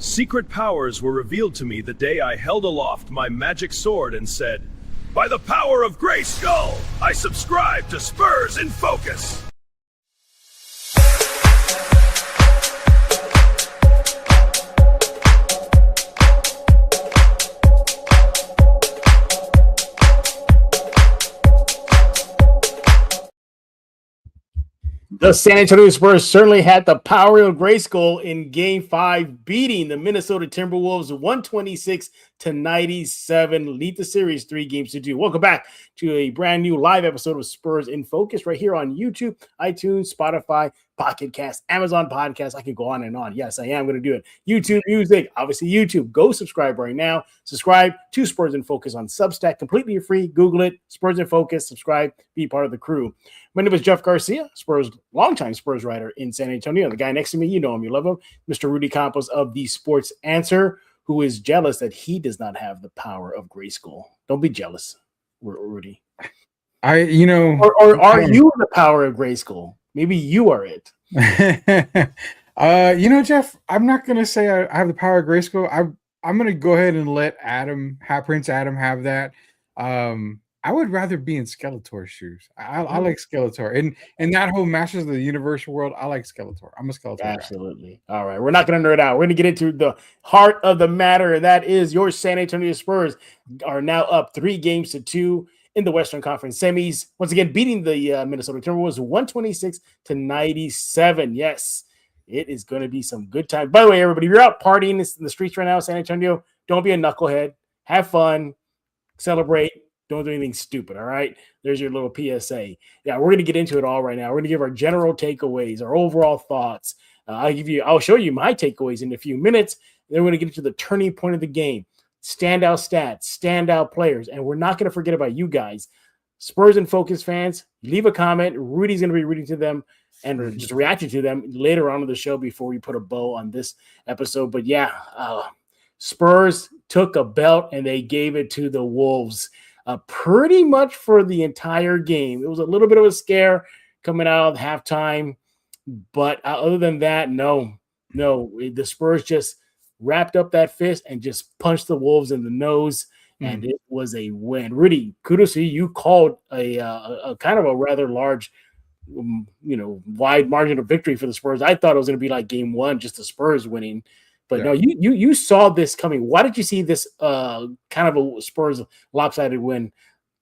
Secret powers were revealed to me the day I held aloft my magic sword and said, "By the power of Grayskull, I subscribe to Spurs in Focus." The San Antonio Spurs certainly had the power of Grayskull in Game 5, beating the Minnesota Timberwolves 126-97, lead the series 3-2. Welcome back to a brand new live episode of Spurs in Focus right here on YouTube, iTunes, Spotify, Pocket Cast, Amazon Podcast. I can go on and on. Yes, I am going to do it. YouTube Music, obviously YouTube. Go subscribe right now. Subscribe to Spurs in Focus on Substack, completely free. Google it, Spurs in Focus. Subscribe, be part of the crew. My name is Jeff Garcia, longtime Spurs writer in San Antonio. The guy next to me, you know him, you love him, Mr. Rudy Campos of the Sports Answer, who is jealous that he does not have the power of Grayskull. Don't be jealous, Rudy. Or are you the power of Grayskull? Maybe you are it. Jeff, I'm not going to say I have the power of Grayskull. I'm going to go ahead and let Prince Adam have that. I would rather be in Skeletor's shoes. I like Skeletor. And that whole Masters of the Universe world, I like Skeletor. I'm a Skeletor. Absolutely. Guy. All right. We're not going to nerd out. We're going to get into the heart of the matter. That is your San Antonio Spurs are now up 3-2 in the Western Conference semis. Once again, beating the Minnesota Timberwolves 126-97. Yes, it is going to be some good time. By the way, everybody, if you're out partying in the streets right now, San Antonio, don't be a knucklehead. Have fun. Celebrate. Don't do anything stupid, all right? There's your little PSA. Yeah, we're going to get into it all right now. We're going to give our general takeaways, our overall thoughts. I'll show you my takeaways in a few minutes. Then we're going to get into the turning point of the game, standout stats, standout players, and we're not going to forget about you guys. Spurs and Focus fans, leave a comment. Rudy's going to be reading to them and just reacting to them later on in the show before we put a bow on this episode. But yeah, Spurs took a belt and they gave it to the Wolves. Pretty much for the entire game. It was a little bit of a scare coming out of halftime, but other than that, no. The Spurs just wrapped up that fist and just punched the Wolves in the nose, and it was a win. Rudy, kudos to you. You called a kind of a rather large, wide margin of victory for the Spurs. I thought it was going to be like game one, just the Spurs winning. But no, you saw this coming. Why did you see this kind of a Spurs lopsided win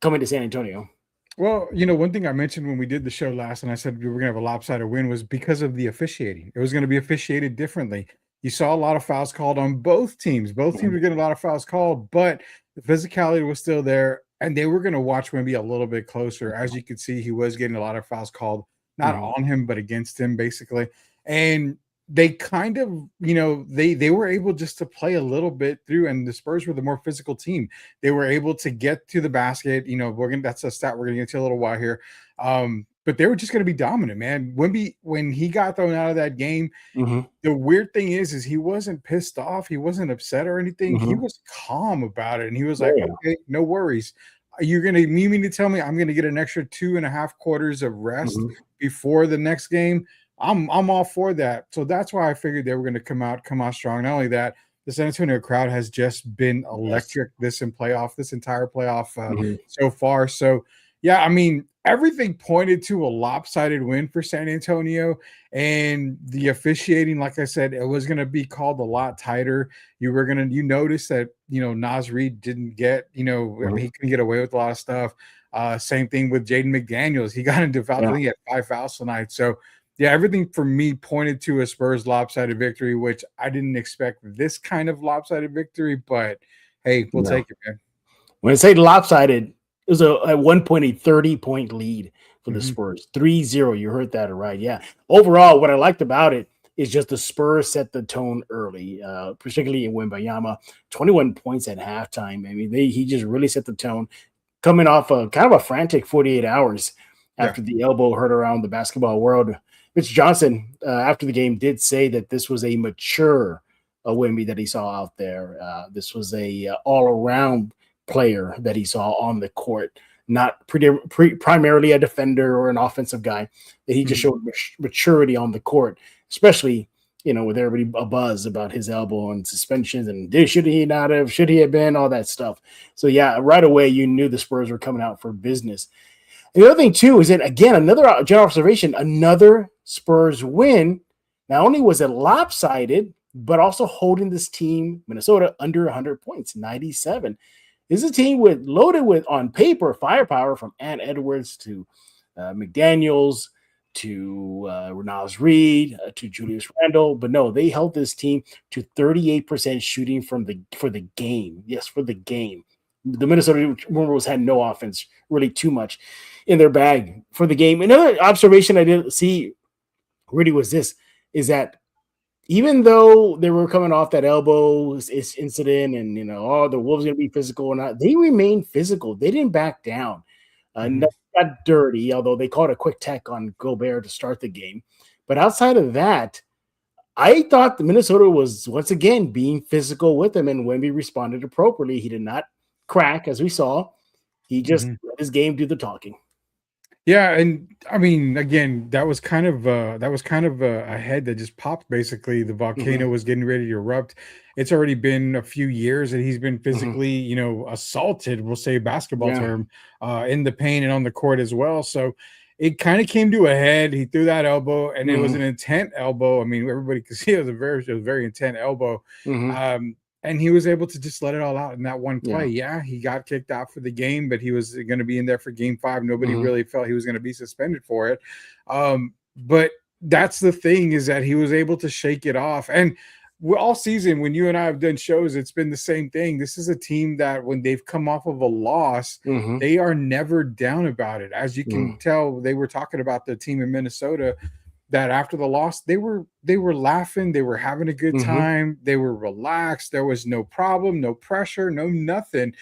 coming to San Antonio? Well, one thing I mentioned when we did the show last and I said we were going to have a lopsided win was because of the officiating. It was going to be officiated differently. You saw a lot of fouls called on both teams. Both teams were getting a lot of fouls called, but the physicality was still there, and they were going to watch Wemby a little bit closer. As you could see, he was getting a lot of fouls called, not on him, but against him, basically. And they kind of, they were able just to play a little bit through, and the Spurs were the more physical team. They were able to get to the basket. That's a stat we're going to get to a little while here. But they were just going to be dominant, man. Wemby, when he got thrown out of that game, the weird thing is he wasn't pissed off. He wasn't upset or anything. He was calm about it. And he was like, okay, no worries. You're going to mean to tell me I'm going to get an extra 2.5 quarters of rest before the next game? I'm all for that. So that's why I figured they were going to come out strong. Not only that, the San Antonio crowd has just been electric this entire playoff so far. So yeah, I mean, everything pointed to a lopsided win for San Antonio, and the officiating, like I said, it was going to be called a lot tighter. You notice that, Naz Reid didn't get, he couldn't get away with a lot of stuff. Same thing with Jaden McDaniels. He got into fouls. He had 5 fouls tonight. So yeah, everything for me pointed to a Spurs lopsided victory, which I didn't expect this kind of lopsided victory, but hey, we'll take it, man. When I say lopsided, it was at one point a 30-point lead for the Spurs. 3-0. You heard that right. Yeah. Overall, what I liked about it is just the Spurs set the tone early, particularly in Wembanyama. 21 points at halftime. I mean, he just really set the tone, coming off a kind of a frantic 48 hours after the elbow hurt around the basketball world. Mitch Johnson, after the game, did say that this was a mature Wemby that he saw out there. This was a all-around player that he saw on the court, not primarily a defender or an offensive guy. That he just showed maturity on the court, especially with everybody abuzz about his elbow and suspensions and should he not have, should he have been, all that stuff. So yeah, right away you knew the Spurs were coming out for business. And the other thing too is that, again, another general observation, another Spurs win. Not only was it lopsided, but also holding this team, Minnesota, under 100 points, 97. This is a team loaded with, on paper, firepower from Ant Edwards to McDaniels to Renaz Reed to Julius Randle. But no, they held this team to 38% shooting for the game. Yes, for the game. The Minnesota Timberwolves had no offense, really too much in their bag for the game. Another observation I didn't see really was this, is that even though they were coming off that elbow incident and, the Wolves going to be physical or not, they remained physical. They didn't back down. Nothing got dirty, although they called a quick tech on Gobert to start the game. But outside of that, I thought the Minnesota was once again being physical with them, and Wemby responded appropriately. He did not crack, as we saw. He just let his game do the talking. Yeah, and I mean, again, that was kind of a head that just popped. Basically, the volcano was getting ready to erupt. It's already been a few years that he's been physically, assaulted. We'll say basketball term, in the paint and on the court as well. So it kind of came to a head. He threw that elbow, and it was an intent elbow. I mean, everybody could see it was a very intent elbow. And he was able to just let it all out in that one play. Yeah, he got kicked out for the game, but he was going to be in there for game 5. Nobody really felt he was going to be suspended for it. But that's the thing, is that he was able to shake it off. And all season, when you and I have done shows, it's been the same thing. This is a team that when they've come off of a loss, they are never down about it. As you can tell, they were talking about the team in Minnesota that after the loss, they were laughing, they were having a good time, they were relaxed, there was no problem, no pressure, no nothing.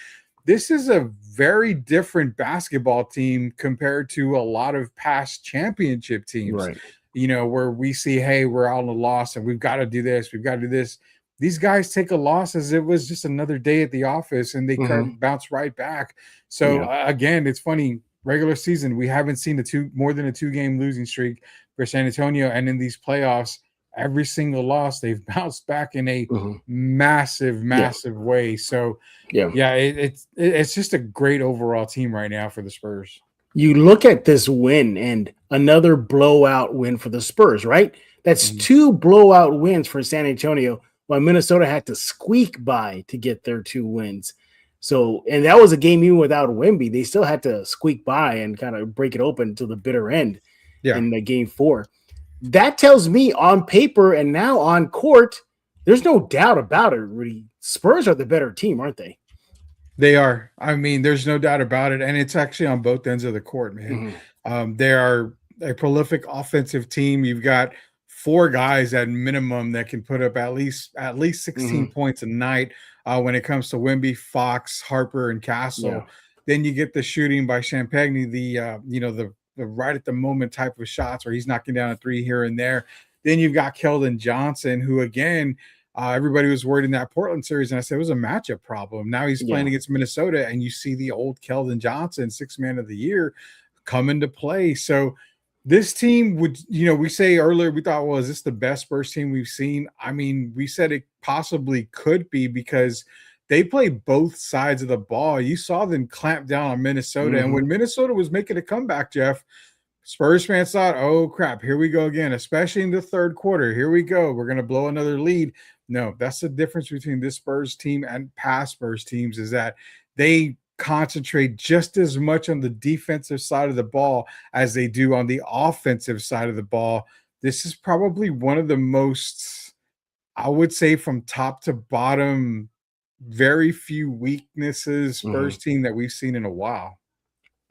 This is a very different basketball team compared to a lot of past championship teams, where we see, hey, we're on a loss and we've got to do this, we've got to do this. These guys take a loss as it was just another day at the office, and they bounce right back. So again, it's funny. Regular season, we haven't seen more than a 2-game losing streak for San Antonio, and in these playoffs, every single loss they've bounced back in a massive way. So it's just a great overall team right now for the Spurs. You look at this win and another blowout win for the Spurs, right? That's 2 blowout wins for San Antonio, while Minnesota had to squeak by to get their 2 wins. So, and that was a game even without Wemby. They still had to squeak by and kind of break it open to the bitter end in the game 4. That tells me on paper and now on court, there's no doubt about it, Rudy. Spurs are the better team, aren't they? They are. I mean, there's no doubt about it. And it's actually on both ends of the court, man. They are a prolific offensive team. You've got 4 guys at minimum that can put up at least 16 points a night. When it comes to Wemby, Fox, Harper, and Castle, then you get the shooting by Champagny, the right at the moment type of shots where he's knocking down a 3 here and there. Then you've got Keldon Johnson, who again, everybody was worried in that Portland series, and I said it was a matchup problem. Now he's playing against Minnesota, and you see the old Keldon Johnson, 6th man of the year, come into play. So this team would, we say earlier, we thought, well, is this the best Spurs team we've seen? I mean, we said it possibly could be because they play both sides of the ball. You saw them clamp down on Minnesota. And when Minnesota was making a comeback, Jeff, Spurs fans thought, oh, crap, here we go again, especially in the 3rd quarter. Here we go. We're going to blow another lead. No, that's the difference between this Spurs team and past Spurs teams, is that they concentrate just as much on the defensive side of the ball as they do on the offensive side of the ball. This is probably one of the most, I would say, from top to bottom, very few weaknesses Spurs team that we've seen in a while.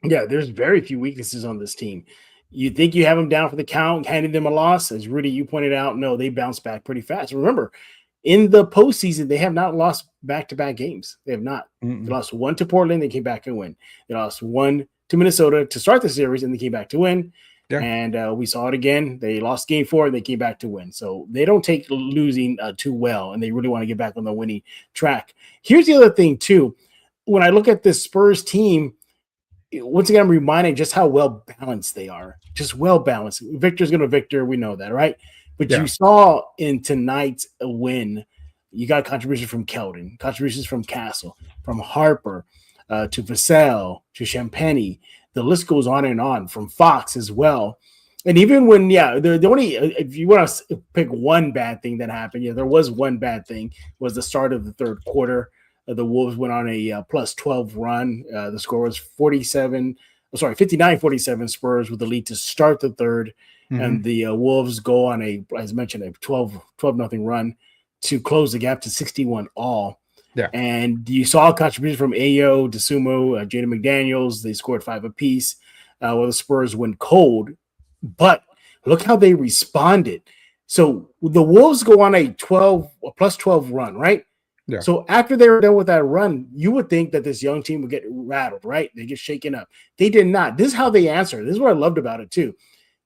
Yeah, there's very few weaknesses on this team. You think you have them down for the count, handing them a loss, as Rudy, you pointed out. No, they bounce back pretty fast. Remember, in the postseason, they have not lost back-to-back games. They have not. They lost 1 to Portland. They came back and win. They lost 1 to Minnesota to start the series, and they came back to win. And we saw it again. They lost game 4, and they came back to win. So they don't take losing too well, and they really want to get back on the winning track. Here's the other thing, too. When I look at this Spurs team, once again, I'm reminded just how well-balanced they are. Just well-balanced. Victor's going to Victor. We know that, right? But Yeah. you saw in tonight's win, you got contributions from Keldon, contributions from Castle, from Harper, to Vassell, to Champagny. The list goes on and on, from Fox as well. And even when, the only, if you want to pick one bad thing that happened, there was one bad thing, was the start of the third quarter. The Wolves went on a plus 12 run. The score was 59-47 Spurs with the lead to start the third. Mm-hmm. And the Wolves go on as mentioned, a 12-0 run to close the gap to 61 all. Yeah. And you saw contributions from Ayo, DeSumo, Jaden McDaniels. They scored 5 apiece. While the Spurs went cold. But look how they responded. So the Wolves go on a plus 12 run, right? Yeah. So after they were done with that run, you would think that this young team would get rattled, right? They get shaken up. They did not. This is how they answered. This is what I loved about it too.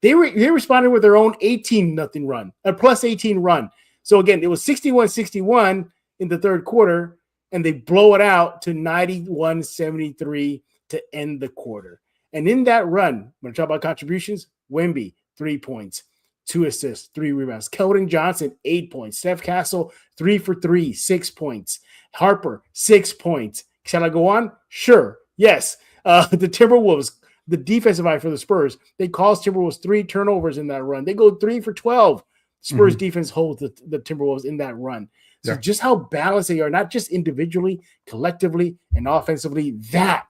They responded with their own 18-0 run, a plus 18 run. So again, it was 61-61 in the third quarter, and they blow it out to 91-73 to end the quarter. And in that run, when I talk about contributions, Wemby, 3 points, 2 assists, 3 rebounds. Keldon Johnson, 8 points. Steph Castle, 3 for 3, 6 points. Harper, 6 points. Shall I go on? Sure. Yes. The Timberwolves, the defensive eye for the Spurs, they caused Timberwolves 3 turnovers in that run. They go 3 for 12. Spurs defense holds the Timberwolves in that run. So just how balanced they are, not just individually, collectively, and offensively. That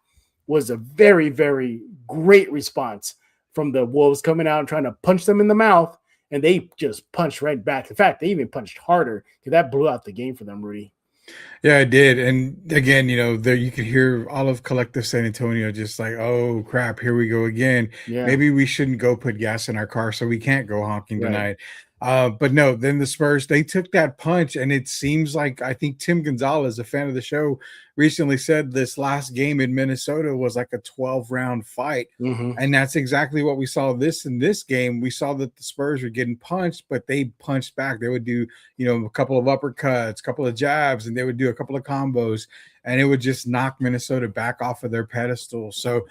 was a very, very great response from the Wolves coming out and trying to punch them in the mouth, and they just punched right back. In fact, they even punched harder because that blew out the game for them, Rudy. Yeah, it did. And again, there you could hear all of collective San Antonio just like, oh crap, here we go again. Yeah. Maybe we shouldn't go put gas in our car so we can't go honking tonight. But no, then the Spurs, they took that punch, and it seems like, I think Tim Gonzalez, a fan of the show, recently said this last game in Minnesota was like a 12-round fight. And that's exactly what we saw in this game. We saw that the Spurs were getting punched, but they punched back. They would do, a couple of uppercuts, a couple of jabs, and they would do a couple of combos, and it would just knock Minnesota back off of their pedestal. So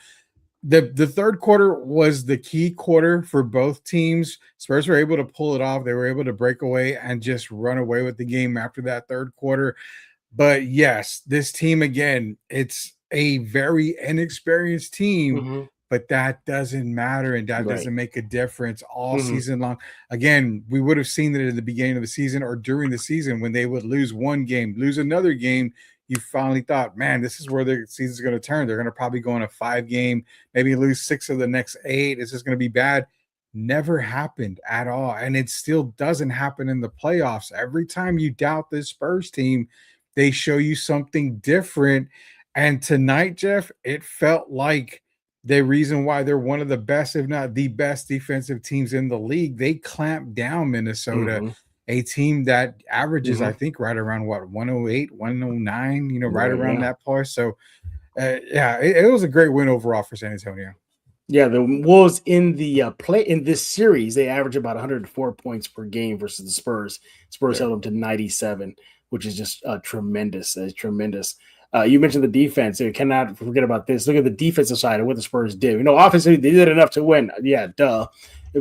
the third quarter was the key quarter for both teams. Spurs were able to pull it off. They were able to break away and just run away with the game after that third quarter. But yes, this team, again, it's a very inexperienced team, but that doesn't matter, and that doesn't make a difference all season long. Again, we would have seen it at the beginning of the season or during the season when they would lose one game, lose another game. You finally thought, man, this is where the season's going to turn. They're going to probably go on a 5-game, maybe lose 6 of the next 8. Is this going to be bad? Never happened at all. And it still doesn't happen in the playoffs. Every time you doubt this Spurs team, they show you something different. And tonight, Jeff, it felt like the reason why they're one of the best, if not the best defensive teams in the league. They clamped down Minnesota. A team that averages, I think, right around 108, 109, right around that part. So, it was a great win overall for San Antonio. Yeah, the Wolves in the in this series, they average about 104 points per game versus the Spurs. Spurs held them to 97, which is just tremendous. Tremendous. You mentioned the defense. You cannot forget about this. Look at the defensive side of what the Spurs did. Offensively, they did enough to win. Yeah, duh.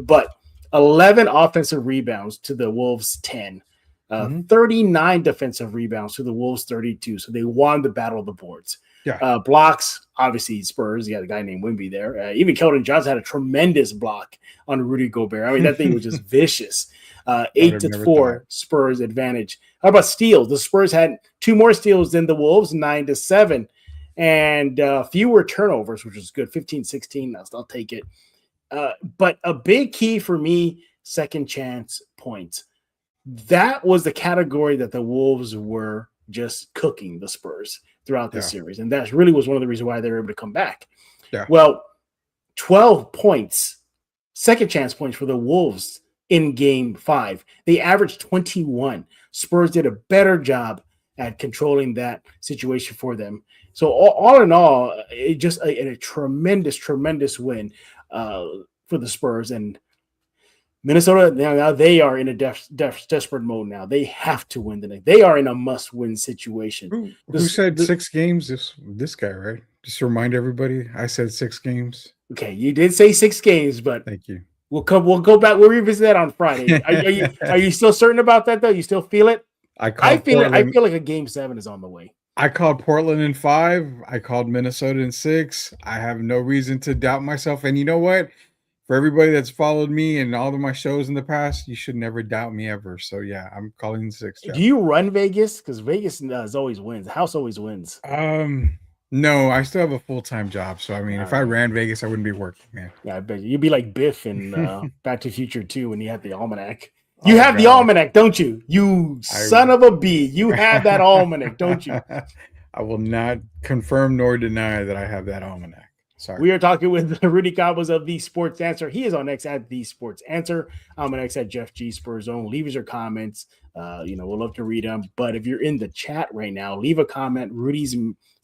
But 11 offensive rebounds to the Wolves 10. 39 defensive rebounds to the Wolves 32. So they won the battle of the boards. Yeah. Blocks, obviously Spurs. You got a guy named Wemby there. Even Keldon Johnson had a tremendous block on Rudy Gobert. I mean, that thing was just vicious. 8-4 Spurs advantage. How about steals? The Spurs had 2 more steals than the Wolves, 9-7. And fewer turnovers, which is good. 15-16. I'll take it. But a big key for me, second chance points. That was the category that the Wolves were just cooking the Spurs throughout this series. And that really was one of the reasons why they were able to come back. Yeah. Well, 12 points, second chance points for the Wolves in game 5. They averaged 21. Spurs did a better job at controlling that situation for them. So all in all, it just a tremendous, tremendous win for the Spurs. And Minnesota, now they are in a desperate mode now. They have to win the next. They are in a must-win situation. Who said 6 games? This guy, right? Just to remind everybody, I said 6 games. Okay, you did say 6 games, but thank you. We'll go back. We'll revisit that on Friday. Are you still certain about that though? You still feel it? I feel it. I feel like a game 7 is on the way. I called Portland in 5. I called Minnesota in 6. I have no reason to doubt myself. And you know what? For everybody that's followed me and all of my shows in the past, you should never doubt me ever. So yeah, I'm calling 6. Jeff. Do you run Vegas? Because Vegas always wins. The house always wins. No, I still have a full-time job. So I mean, if I ran Vegas, I wouldn't be working, man. Yeah, I bet you'd be like Biff in Back to the Future 2 when you had the almanac. You have the almanac, don't you? You son of a bee. You have that almanac, don't you? I will not confirm nor deny that I have that almanac. Sorry. We are talking with Rudy Campos of The Sports Answer. He is on X at The Sports Answer. I'm on X at Jeff G Spurs Zone. Leave us your comments. We'll love to read them. But if you're in the chat right now, leave a comment. Rudy's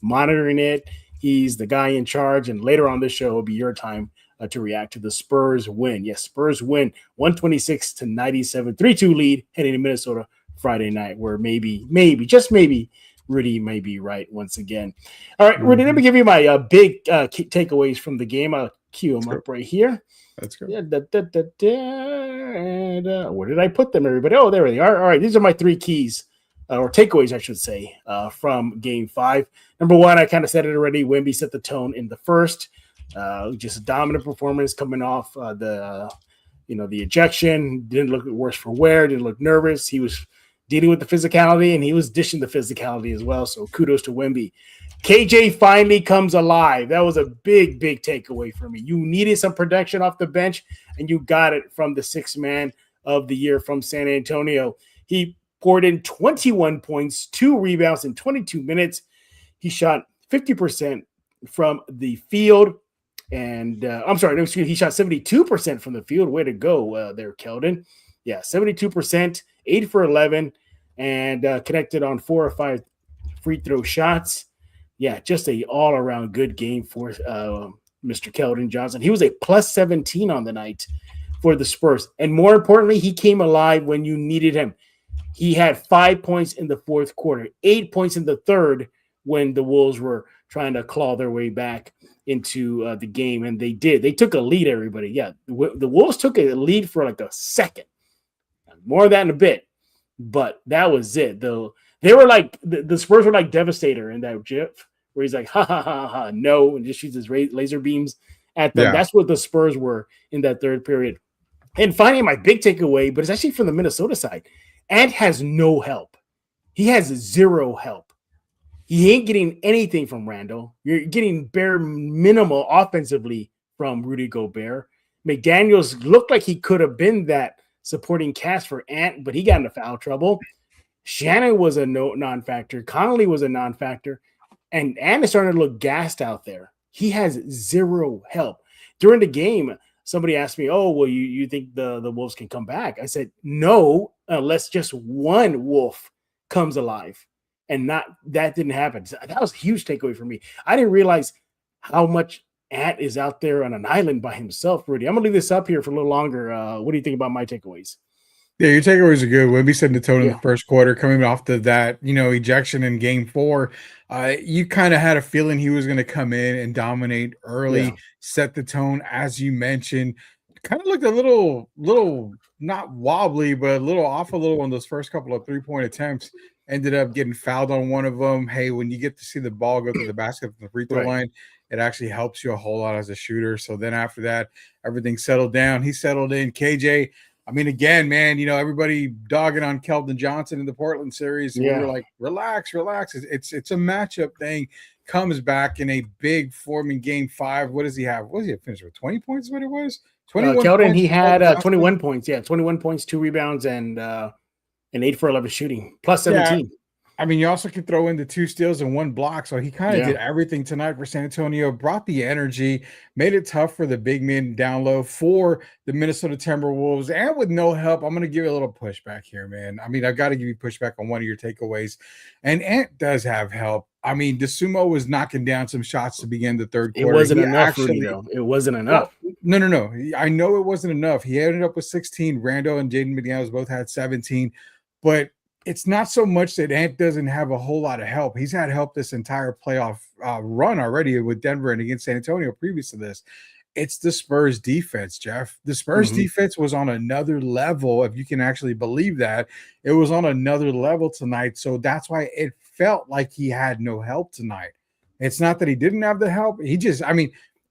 monitoring it. He's the guy in charge. And later on this show will be your time to react to the Spurs win. Yes, Spurs win 126-97, 3-2 lead heading to Minnesota Friday night, where maybe, just maybe, Rudy may be right once again. All right, Rudy, let me give you my big takeaways from the game. I'll cue them up right here. Let's go. And, where did I put them, everybody? Oh, there they are. All right, these are my 3 keys, or takeaways, I should say, from Game 5. Number 1, I kind of said it already. Wemby set the tone in the first. Just a dominant performance coming off the ejection. Didn't look worse for wear. Didn't look nervous. He was dealing with the physicality, and he was dishing the physicality as well. So kudos to Wemby. KJ finally comes alive. That was a big, big takeaway for me. You needed some production off the bench, and you got it from the 6th man of the year from San Antonio. He poured in 21 points, 2 rebounds in 22 minutes. He shot 50% from the field. And he shot 72% from the field. Way to go there, Keldon. Yeah, 72%, 8 for 11, and connected on 4 or 5 free throw shots. Yeah, just a all-around good game for Mr. Keldon Johnson. He was a plus 17 on the night for the Spurs. And more importantly, he came alive when you needed him. He had 5 points in the fourth quarter, 8 points in the third when the Wolves were trying to claw their way back into the game, and they did. They took a lead, everybody. Yeah, the Wolves took a lead for like a second. More of that in a bit, but that was it, though. They were like, the Spurs were like Devastator in that GIF, where he's like, ha, ha, ha, ha, no, and just shoots his laser beams at them. Yeah. That's what the Spurs were in that third period. And finally, my big takeaway, but it's actually from the Minnesota side. Ant has no help. He has 0 help. He ain't getting anything from Randall. You're getting bare minimal offensively from Rudy Gobert. McDaniels looked like he could have been that supporting cast for Ant, but he got into foul trouble. Shannon was a non-factor. Connolly was a non-factor. And Ant is starting to look gassed out there. He has 0 help. During the game, somebody asked me, oh, well, you think the Wolves can come back? I said, no, unless just one Wolf comes alive. And that didn't happen. That was a huge takeaway for me. I didn't realize how much Ant is out there on an island by himself, Rudy. I'm going to leave this up here for a little longer. What do you think about my takeaways? Yeah, your takeaways are good. Wemby setting the tone in the first quarter, coming off to that, ejection in Game 4. You kind of had a feeling he was going to come in and dominate early, set the tone, as you mentioned. Kind of looked a little not wobbly, but a little off a little on those first couple of 3-point attempts. Ended up getting fouled on one of them. Hey, when you get to see the ball go to the basket from the free throw line, it actually helps you a whole lot as a shooter. So then after that, everything settled down. He settled in. KJ, I mean, again, man, everybody dogging on Keldon Johnson in the Portland series. We were like, relax. It's a matchup thing. Comes back in a big form in Game 5. What does he have? What does he have finished with? 20 points is what it was? 21 Keldon, points. He had 21 points. Yeah, 21 points, 2 rebounds, and 8 for 11 shooting, plus 17. Yeah. I mean, you also could throw in the 2 steals and 1 block. So he kind of did everything tonight for San Antonio, brought the energy, made it tough for the big men down low for the Minnesota Timberwolves. And with no help, I'm going to give you a little pushback here, man. I mean, I've got to give you pushback on one of your takeaways. And Ant does have help. I mean, DeSumo was knocking down some shots to begin the third quarter. It wasn't enough, Rudy, though. It wasn't enough. No. I know it wasn't enough. He ended up with 16. Randall and Jaden McDaniels both had 17. But it's not so much that Ant doesn't have a whole lot of help. He's had help this entire playoff run already with Denver and against San Antonio previous to this. It's the Spurs defense, Jeff. The Spurs defense was on another level, if you can actually believe that. It was on another level tonight. So that's why it felt like he had no help tonight. It's not that he didn't have the help.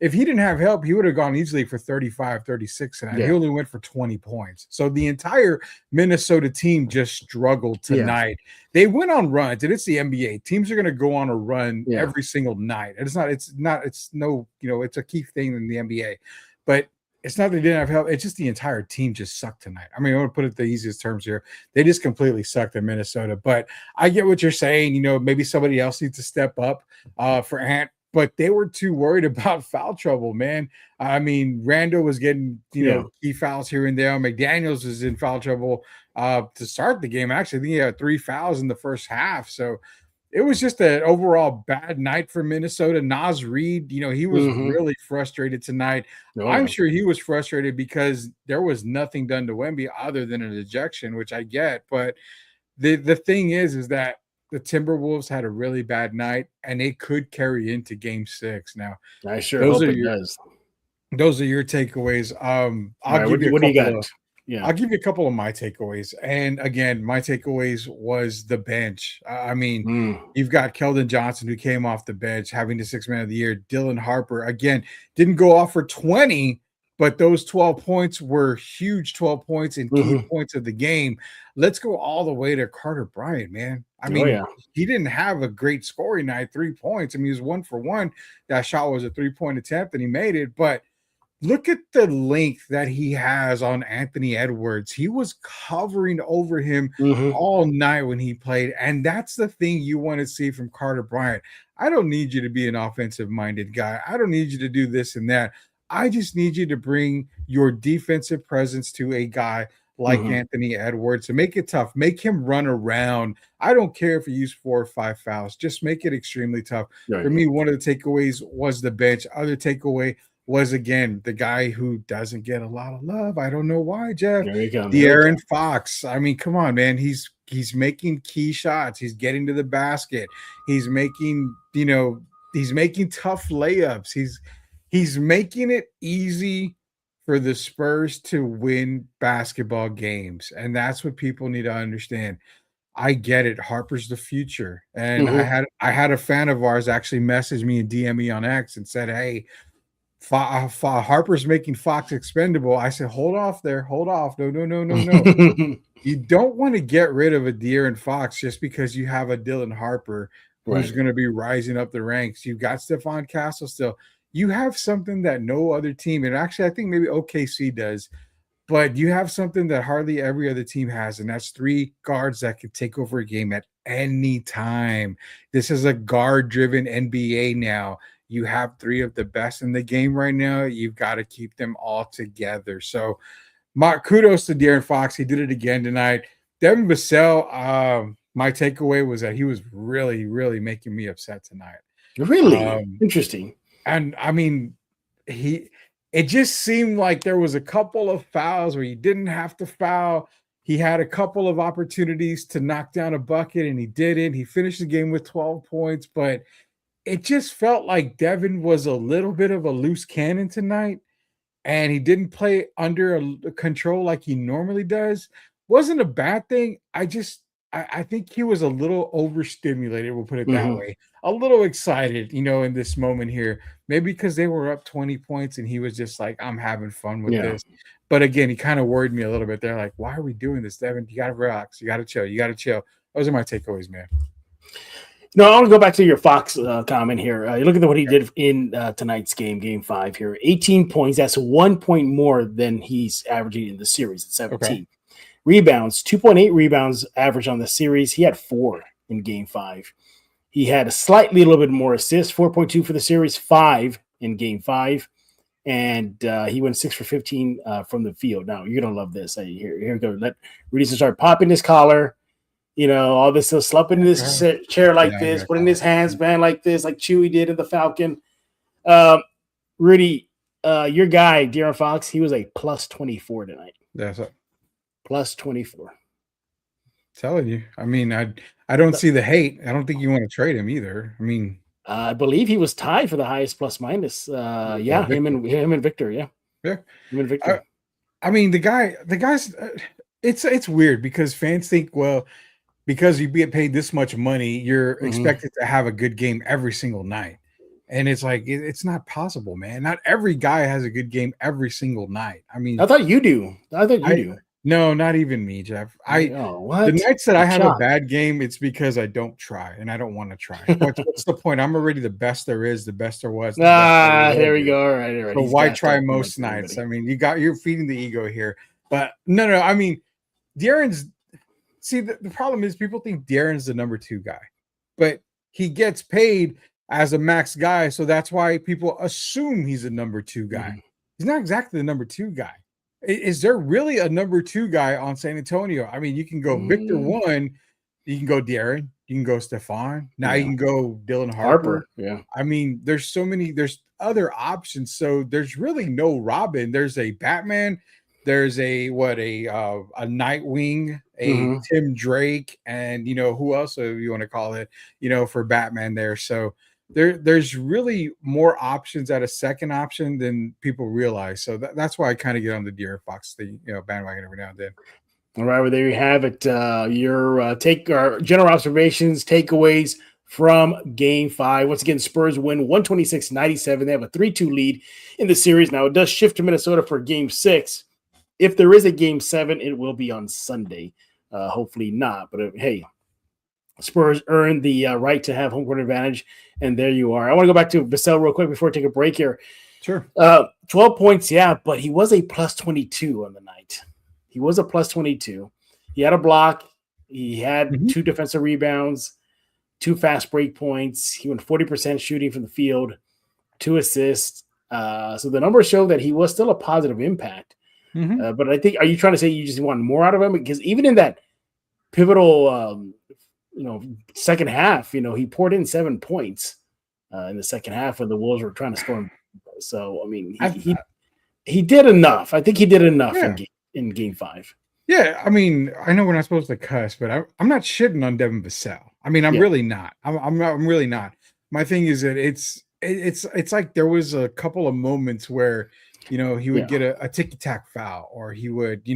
If he didn't have help, he would have gone easily for 35, 36 tonight. He only went for 20 points. So the entire Minnesota team just struggled tonight. They went on runs, and it's the NBA. Teams are going to go on a run every single night. And it's a key thing in the NBA. But it's not that they didn't have help. It's just the entire team just sucked tonight. I want to put it the easiest terms here. They just completely sucked in Minnesota. But I get what you're saying. Maybe somebody else needs to step up for Ant. But they were too worried about foul trouble, man. Randall was getting, key fouls here and there. McDaniels was in foul trouble to start the game. Actually, I think he had 3 fouls in the first half. So it was just an overall bad night for Minnesota. Naz Reid, he was really frustrated tonight. I'm sure he was frustrated because there was nothing done to Wemby other than an ejection, which I get. But the thing is that the Timberwolves had a really bad night, and it could carry into Game 6. Now, I sure hope it does. Those are your takeaways. I'll give you a couple of my takeaways. And again, my takeaways was the bench. You've got Keldon Johnson, who came off the bench, having the 6th man of the year. Dylan Harper, again, didn't go off for 20, but those 12 points were huge 12 points and key points of the game. Let's go all the way to Carter Bryant, man. He didn't have a great scoring night, 3 points. He was 1 for 1. That shot was a 3-point attempt, and he made it. But look at the length that he has on Anthony Edwards. He was covering over him all night when he played, and that's the thing you want to see from Carter Bryant. I don't need you to be an offensive-minded guy. I don't need you to do this and that. I just need you to bring your defensive presence to a guy like Anthony Edwards to make it tough. Make him run around. I don't care if you use 4 or 5 fouls. Just make it extremely tough. For me, one of the takeaways was the bench. Other takeaway was, again, the guy who doesn't get a lot of love. I don't know why, Jeff. De'Aaron Fox. Come on, man. He's making key shots. He's getting to the basket. He's making tough layups. He's making it easy for the Spurs to win basketball games. And that's what people need to understand. I get it. Harper's the future. And I had a fan of ours actually message me and DM me on X and said, hey, Harper's making Fox expendable. I said, hold off there. Hold off. No. You don't want to get rid of a De'Aaron Fox just because you have a Dylan Harper who's going to be rising up the ranks. You've got Stephon Castle still. You have something that no other team, and actually I think maybe OKC does, but you have something that hardly every other team has, and that's 3 guards that can take over a game at any time. This is a guard-driven NBA now. You have 3 of the best in the game right now. You've got to keep them all together. So kudos to De'Aaron Fox. He did it again tonight. Devin Vassell, my takeaway was that he was really, really making me upset tonight. Really? Interesting. And it just seemed like there was a couple of fouls where he didn't have to foul. He had a couple of opportunities to knock down a bucket, and he didn't. He finished the game with 12 points, but it just felt like Devin was a little bit of a loose cannon tonight, and he didn't play under control like he normally does. Wasn't a bad thing. I think he was a little overstimulated, we'll put it that way. A little excited, in this moment here. Maybe because they were up 20 points and he was just like, I'm having fun with this. But again, he kind of worried me a little bit. They're like, why are we doing this, Devin? You got to relax. You got to chill. Those are my takeaways, man. No, I want to go back to your Fox comment here. You look at what he did in tonight's game 5 here. 18 points. That's 1 point more than he's averaging in the series at 17. Okay. Rebounds, 2.8 rebounds average on the series. He had 4 in game 5. He had a little bit more assists, 4.2 for the series, 5 in game 5. And he went 6 for 15 from the field. Now, you're going to love this. Here we go. Let Rudy start popping his collar. All this, slumping in this chair like this, putting his hands, man, like this, like Chewy did in the Falcon. Rudy, your guy, De'Aaron Fox, he was a plus 24 tonight. That's it. Plus 24. Telling you. I don't see the hate. I don't think you want to trade him either. I believe he was tied for the highest plus minus. Yeah, him and Victor. Yeah, Yeah. him and Victor. I mean, the guy's. It's weird because fans think, well, because you get paid this much money, you're expected to have a good game every single night. And it's like, it's not possible, man. Not every guy has a good game every single night. I mean, I thought you do. No, not even me, Jeff. The nights that I have a bad game, it's because I don't try and I don't want to try. What's the point? I'm already the best there is, the best there was. There we go. All right. So why try most nights? I mean, you're feeding the ego here. But no. I mean, De'Aaron's. See, the problem is people think De'Aaron's the number 2 guy, but he gets paid as a max guy, so that's why people assume he's a number 2 guy. He's not exactly the number 2 guy. Is there really a number 2 guy on San Antonio? I mean, you can go Victor 1, you can go De'Aaron, you can go Stephon. Now you can go Dylan Harper. Yeah. I mean, there's other options. So there's really no Robin. There's a Batman. There's a Nightwing, a Tim Drake, and who else do you want to call it? For Batman there. So there's really more options at a second option than people realize. So that's why I kind of get on the De'Aaron Fox bandwagon every now and then. All right, well, there you have it. Your general observations, takeaways from Game 5. Once again, Spurs win 126-97. They have a 3-2 lead in the series. Now, it does shift to Minnesota for Game 6. If there is a Game 7, it will be on Sunday. Hopefully not. But hey, Spurs earned the right to have home court advantage, and there you are. I want to go back to Vassell real quick before I take a break here. Sure. 12 points, yeah, but he was a plus 22 on the night. He was a plus 22. He had a block. He had 2 defensive rebounds, 2 fast break points. He went 40% shooting from the field, 2 assists. So the numbers show that he was still a positive impact. But I think, are you trying to say you just want more out of him? Because even in that pivotal, second half, he poured in 7 points in the second half when the Wolves were trying to score him. So, I mean, he did enough. I think he did enough in Game 5. Yeah, I mean, I know we're not supposed to cuss, but I'm not shitting on Devin Vassell. I mean, I'm really not. I'm really not. My thing is that it's like there was a couple of moments where he would get a ticky-tack foul, or he would,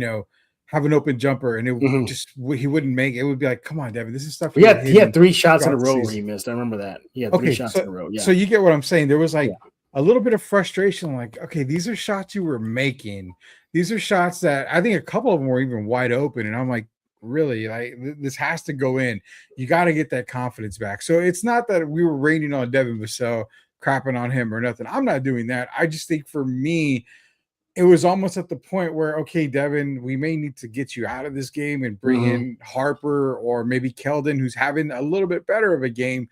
have an open jumper, and it would he wouldn't make it. It would be like, come on, Devin, this is stuff. He had 3 shots in a row where he missed. I remember that. He had 3 shots in a row. Yeah. So you get what I'm saying. There was like a little bit of frustration, like, okay, these are shots you were making. These are shots that I think a couple of them were even wide open, and I'm like, really, like, this has to go in. You got to get that confidence back. So it's not that we were raining on Devin Vassell, crapping on him or nothing. I'm not doing that. I just think for me, it was almost at the point where, okay, Devin, we may need to get you out of this game and bring in Harper or maybe Keldon, who's having a little bit better of a game,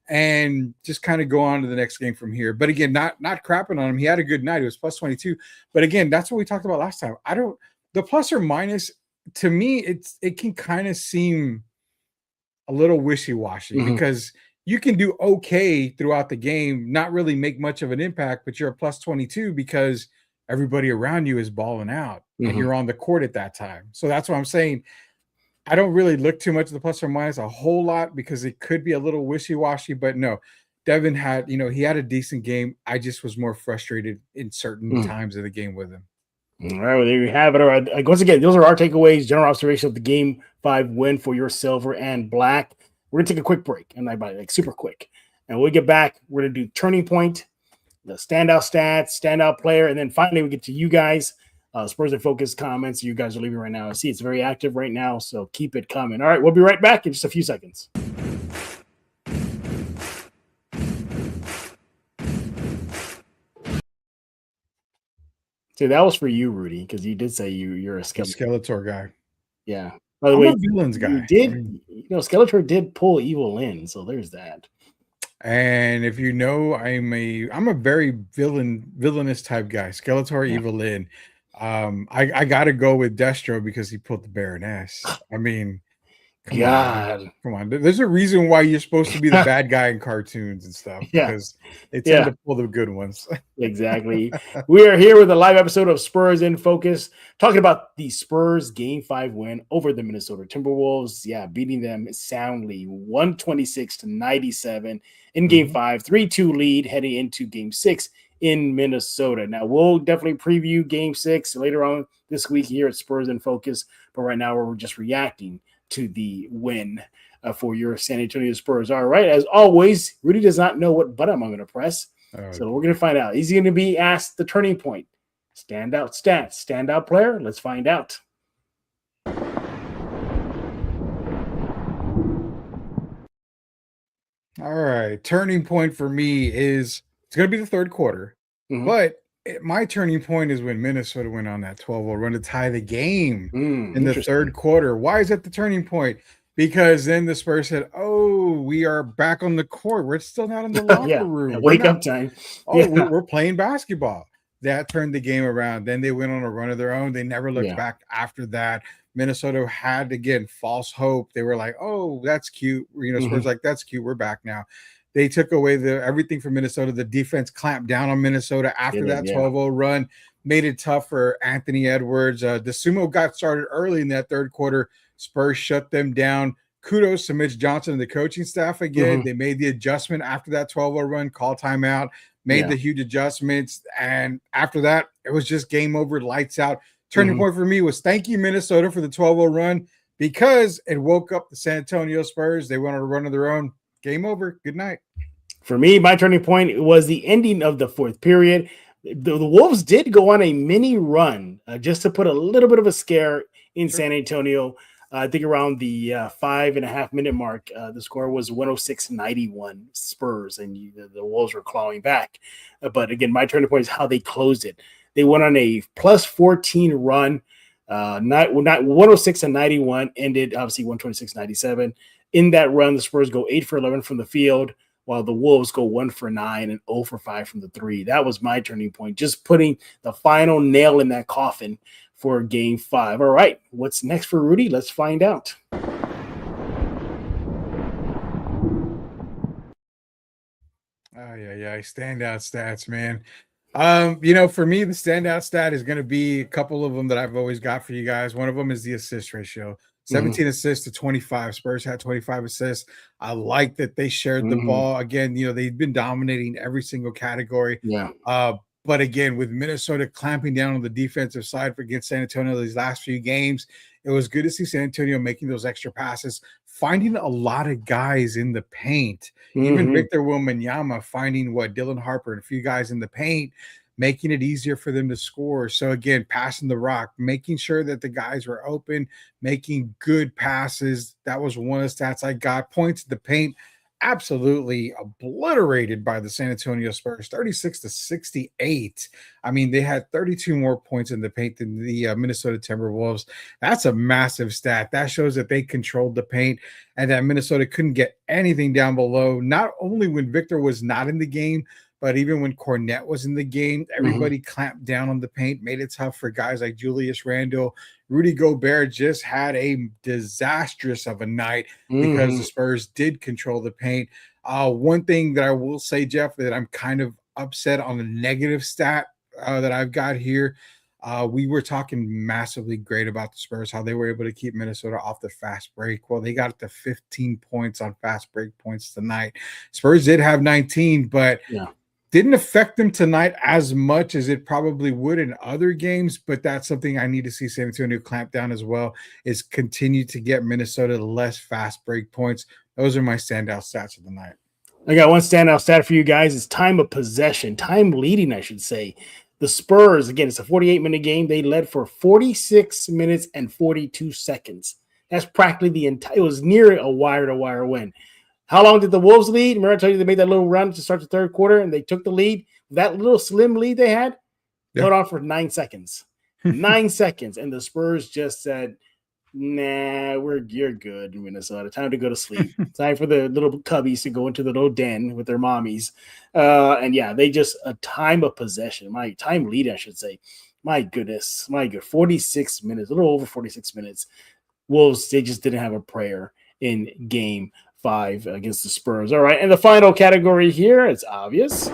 and just kind of go on to the next game from here. But again, not crapping on him. He had a good night. He was plus 22. But again, that's what we talked about last time. The plus or minus, to me, it can kind of seem a little wishy-washy because you can do okay throughout the game, not really make much of an impact, but you're a plus 22 because everybody around you is balling out and you're on the court at that time. So that's what I'm saying. I don't really look too much at the plus or minus a whole lot because it could be a little wishy-washy, but no, Devin had, he had a decent game. I just was more frustrated in certain times of the game with him. All right, well, there you have it. All right, once again, those are our takeaways, general observation of the Game 5 win for your silver and black. We're going to take a quick break, and super quick. And when we get back, we're going to do turning point, the standout stats, standout player, and then finally we get to you guys, Spurs and Focus comments you guys are leaving right now. I see it's very active right now, so keep it coming. All right, we'll be right back in just a few seconds. See, that was for you, Rudy, because you did say you're a Skeletor guy. Yeah. By the way, a villains guy. Skeletor did pull Evil in, so there's that. And if you know, I'm a very villainous type guy. Skeletor, Evil in. I got to go with Destro because he pulled the Baroness. I mean, Come on, man. God. Come on. There's a reason why you're supposed to be the bad guy in cartoons and stuff, Yeah. because they tend Yeah. to pull the good ones. Exactly. We are here with a live episode of Spurs in Focus, talking about the Spurs Game 5 win over the Minnesota Timberwolves. Yeah, beating them soundly 126-97 in Game 5, 3-2 lead heading into Game 6 in Minnesota. Now, we'll definitely preview Game 6 later on this week here at Spurs in Focus, but right now we're just reacting to the win for your San Antonio Spurs. All right, as always, Rudy does not know what button I'm going to press. So we're going to find out. Is he going to be asked the turning point? Standout stats, standout player? Let's find out. All right. Turning point for me is it's going to be the third quarter. But my turning point is when Minnesota went on that 12-0 run to tie the game in the third quarter. Why is that the turning point? Because then the Spurs said, "Oh, we are back on the court. We're still not in the locker room. Wake up time. We're playing basketball." That turned the game around. Then they went on a run of their own. They never looked back after that. Minnesota had, again, false hope. They were like, "Oh, that's cute." Spurs like, "That's cute. We're back now." They took away everything from Minnesota. The defense clamped down on Minnesota after that 12-0 run, made it tough for Anthony Edwards. The sumo got started early in that third quarter. Spurs shut them down. Kudos to Mitch Johnson and the coaching staff again. They made the adjustment after that 12-0 run, call timeout, made the huge adjustments. And after that, it was just game over, lights out. Turning point for me was thank you, Minnesota, for the 12-0 run, because it woke up the San Antonio Spurs. They went on a run of their own. Game over. Good night. For me, my turning point was the ending of the fourth period. The Wolves did go on a mini run just to put a little bit of a scare in San Antonio. I think around the 5.5 minute mark, the score was 106-91 Spurs, and the Wolves were clawing back. But again, my turning point is how they closed it. They went on a plus 14 run, not 106-91, ended obviously 126-97. In that run, the Spurs go 8 for 11 from the field, while the Wolves go 1 for 9 and 0 for 5 from the three. That was my turning point, just putting the final nail in that coffin for Game 5. All right, what's next for Rudy? Let's find out. Oh, yeah. Standout stats, man. For me, the standout stat is going to be a couple of them that I've always got for you guys. One of them is the assist ratio. 17 assists to 25. Spurs had 25 assists. I like that they shared the ball. Again, they've been dominating every single category. But again, with Minnesota clamping down on the defensive side against San Antonio these last few games, it was good to see San Antonio making those extra passes, finding a lot of guys in the paint. Even Victor Wembanyama finding Dylan Harper and a few guys in the paint, making it easier for them to score. So again, passing the rock, making sure that the guys were open, making good passes. That was one of the stats I got. Points in the paint, absolutely obliterated by the San Antonio Spurs, 36-68. I mean, they had 32 more points in the paint than the Minnesota Timberwolves. That's a massive stat. That shows that they controlled the paint and that Minnesota couldn't get anything down below, not only when Victor was not in the game, but even when Cornette was in the game. Everybody clamped down on the paint, made it tough for guys like Julius Randle. Rudy Gobert just had a disastrous of a night because the Spurs did control the paint. One thing that I will say, Jeff, that I'm kind of upset on the negative stat that I've got here. We were talking massively great about the Spurs, how they were able to keep Minnesota off the fast break. Well, they got to 15 points on fast break points tonight. Spurs did have 19, but didn't affect them tonight as much as it probably would in other games, but that's something I need to see San Antonio clamp down as well, is continue to get Minnesota less fast break points. Those are my standout stats of the night. I got one standout stat for you guys. It's time of possession, time leading, I should say. The Spurs, again, it's a 48-minute game. They led for 46 minutes and 42 seconds. That's practically the entire – it was near a wire-to-wire win. How long did the Wolves lead? Remember I told you they made that little run to start the third quarter and they took the lead? That little slim lead they had held on for 9 seconds. 9 seconds. And the Spurs just said, nah, you're good, Minnesota. Time to go to sleep. Time for the little cubbies to go into the little den with their mommies. They just a time of possession. My time lead, I should say. My goodness. 46 minutes, a little over 46 minutes. Wolves, they just didn't have a prayer in game 5 against the Spurs. All right. And the final category here, it's obvious.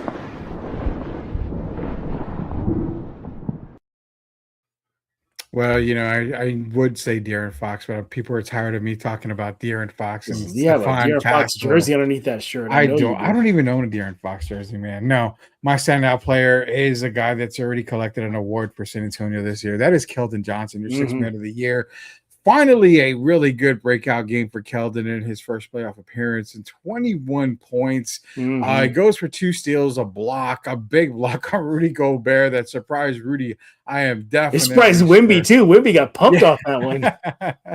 Well, I would say De'Aaron Fox, but people are tired of me talking about De'Aaron Fox and You have a Stephon De'Aaron Fox Castle. jersey underneath that shirt. I don't even own a De'Aaron Fox jersey, man. No, my standout player is a guy that's already collected an award for San Antonio this year. That is Keldon Johnson, your sixth man of the year. Finally, a really good breakout game for Keldon in his first playoff appearance, and 21 points. It goes for 2 steals, a block, a big block on Rudy Gobert that surprised Rudy. I am definitely it surprised Wimby too. Wimby got pumped off that one.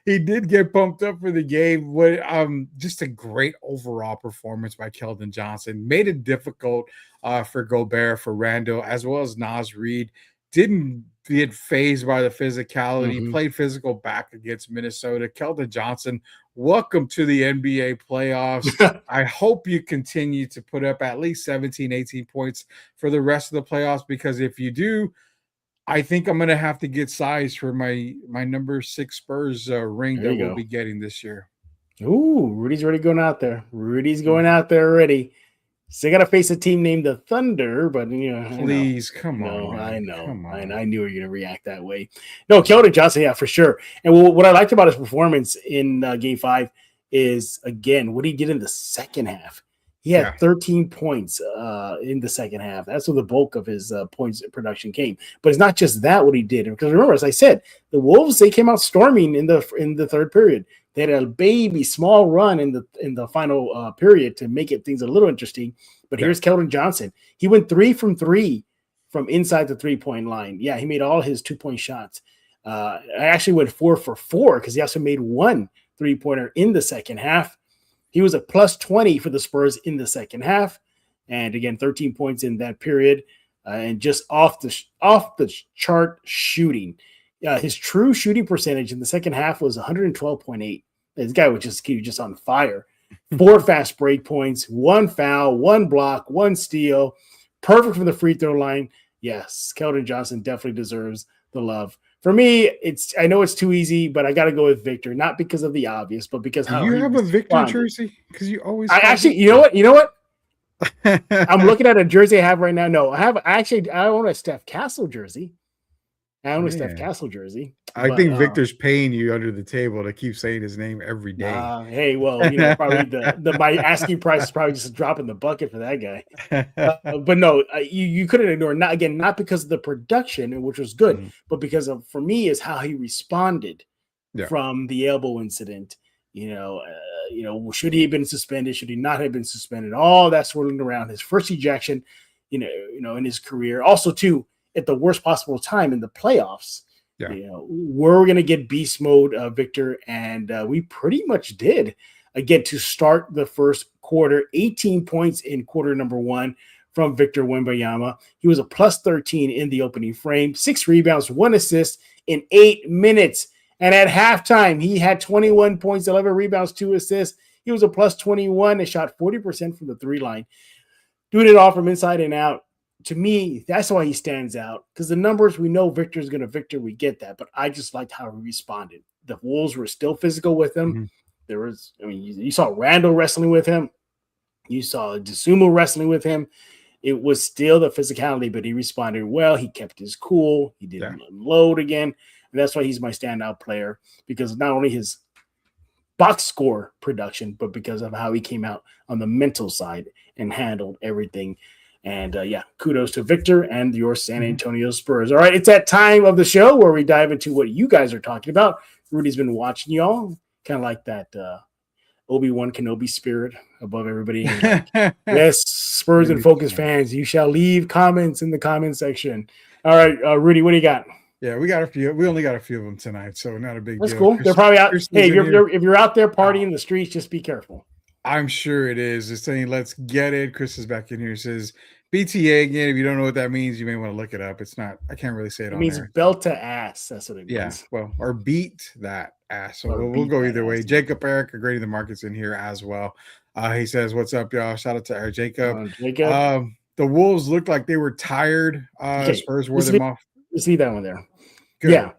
He did get pumped up for the game. Just a great overall performance by Keldon Johnson. Made it difficult for Gobert, for Randle, as well as Naz Reid. Didn't get phased by the physicality, played physical back against Minnesota. Keldon Johnson, welcome to the NBA playoffs. I hope you continue to put up at least 17, 18 points for the rest of the playoffs, because if you do, I think I'm going to have to get size for my number 6 Spurs ring that we'll be getting this year. Ooh, Rudy's already going out there. Rudy's going out there already. So they got to face a team named the Thunder, but please come on. I know. I knew you were going to react that way. No, Keldon Johnson, yeah, for sure. And what I liked about his performance in Game 5 is, again, what he did in the second half. He had 13 points in the second half. That's where the bulk of his points production came. But it's not just that what he did, because remember, as I said, the Wolves, they came out storming in the third period. They had a baby small run in the final period to make things a little interesting. But here's Keldon Johnson. He went 3 from 3 from inside the 3-point line. Yeah, he made all his 2-point shots. I actually went 4 for 4 because he also made 1 3-pointer in the second half. He was a plus 20 for the Spurs in the second half. And again, 13 points in that period. And just off the chart shooting. His true shooting percentage in the second half was 112.8. This guy was just on fire. 4 fast break points, 1 foul, 1 block, 1 steal. Perfect from the free throw line. Yes, Keldon Johnson definitely deserves the love. For me, I know it's too easy, but I got to go with Victor, not because of the obvious, but because how you have a Victor jersey? Because you always. You know what? I'm looking at a jersey I have right now. No, I own a Steph Castle jersey. Steph Castle jersey. I think Victor's paying you under the table to keep saying his name every day. Hey, well, probably my asking price is probably just a drop in the bucket for that guy. But no, you couldn't ignore not because of the production, which was good, but because for me is how he responded from the elbow incident. Should he have been suspended? Should he not have been suspended? All that swirling around his first ejection, in his career. Also, too, at the worst possible time in the playoffs. We're going to get beast mode, Victor, and we pretty much did. Again, to start the first quarter, 18 points in quarter number 1 from Victor Wembanyama. He was a plus 13 in the opening frame, 6 rebounds, 1 assist in 8 minutes. And at halftime, he had 21 points, 11 rebounds, 2 assists. He was a plus 21 and shot 40% from the 3 line. Doing it all from inside and out. To me, that's why he stands out, because the numbers, we know Victor's going to Victor. We get that, but I just liked how he responded. The Wolves were still physical with him. There was, you saw Randle wrestling with him. You saw DeSumo wrestling with him. It was still the physicality, but he responded well. He kept his cool. He didn't unload again. And that's why he's my standout player, because not only his box score production, but because of how he came out on the mental side and handled everything. And kudos to Victor and your San Antonio Spurs. All right, it's that time of the show where we dive into what you guys are talking about. Rudy's been watching y'all, kind of like that Obi-Wan Kenobi spirit above everybody. Yes, Spurs and Focus fans, you shall leave comments in the comment section. All right, Rudy, what do you got? Yeah, we got a few. We only got a few of them tonight, so not a big deal. That's cool. They're probably out. Hey, if you're out there partying in the streets, just be careful. I'm sure it is. It's saying, let's get it. Chris is back in here. Says BTA again. If you don't know what that means, you may want to look it up. It's not, I can't really say it on there. It means belt to ass. That's what it means. Yeah. Well, or beat that ass. So we'll go either way. Jacob Eric, agreeing the market's in here as well. He says, what's up, y'all? Shout out to Jacob. The Wolves looked like they were tired. Spurs wore them off. You see that one there. Good. Yeah.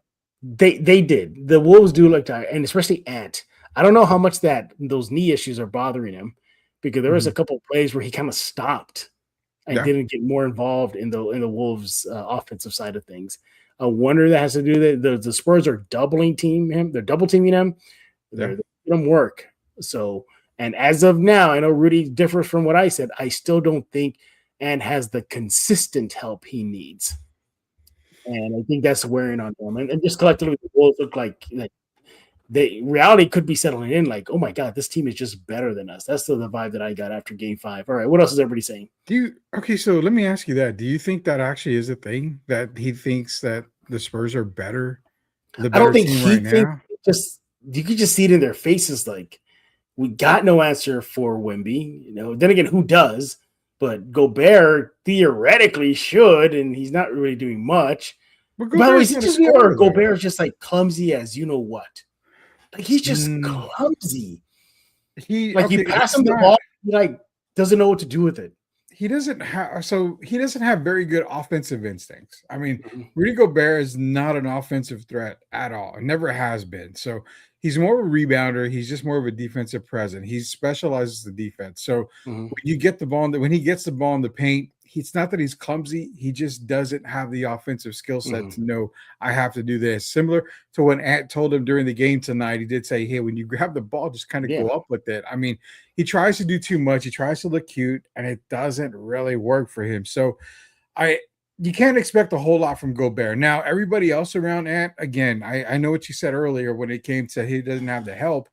They did. The Wolves do look tired, and especially Ant. I don't know how much that those knee issues are bothering him, because there was a couple of plays where he kind of stopped and Yeah. didn't get more involved in the Wolves offensive side of things. I wonder that has to do that the Spurs are doubling team him. They're double teaming him. They're making him work. So, and as of now, I know Rudy differs from what I said. I still don't think Ant has the consistent help he needs. And I think that's wearing on them. And just collectively, the Wolves look like the reality could be settling in. Like, oh my God, this team is just better than us. That's the vibe that I got after Game 5. All right, what else is everybody saying? Okay, so let me ask you that. Do you think that actually is a thing, that he thinks that the Spurs are better? I don't think he thinks. Just you could just see it in their faces. Like, we got no answer for Wemby. You know, then again, who does? But Gobert theoretically should, and he's not really doing much. By the way, is he just or Gobert's just like clumsy as you know what? Like, he's just clumsy. You pass him the ball, he like doesn't know what to do with it. He doesn't have very good offensive instincts. I mean, Rudy Gobert is not an offensive threat at all. It never has been. So he's more of a rebounder. He's just more of a defensive presence. He specializes the defense. So when you get the ball, when he gets the ball in the paint, it's not that he's clumsy. He just doesn't have the offensive skill set to know I have to do this. Similar to when Ant told him during the game tonight, he did say, hey, when you grab the ball, just kind of go up with it. I mean, he tries to do too much. He tries to look cute, and it doesn't really work for him. So you can't expect a whole lot from Gobert. Now, everybody else around Ant, again, I know what you said earlier when it came to he doesn't have the help.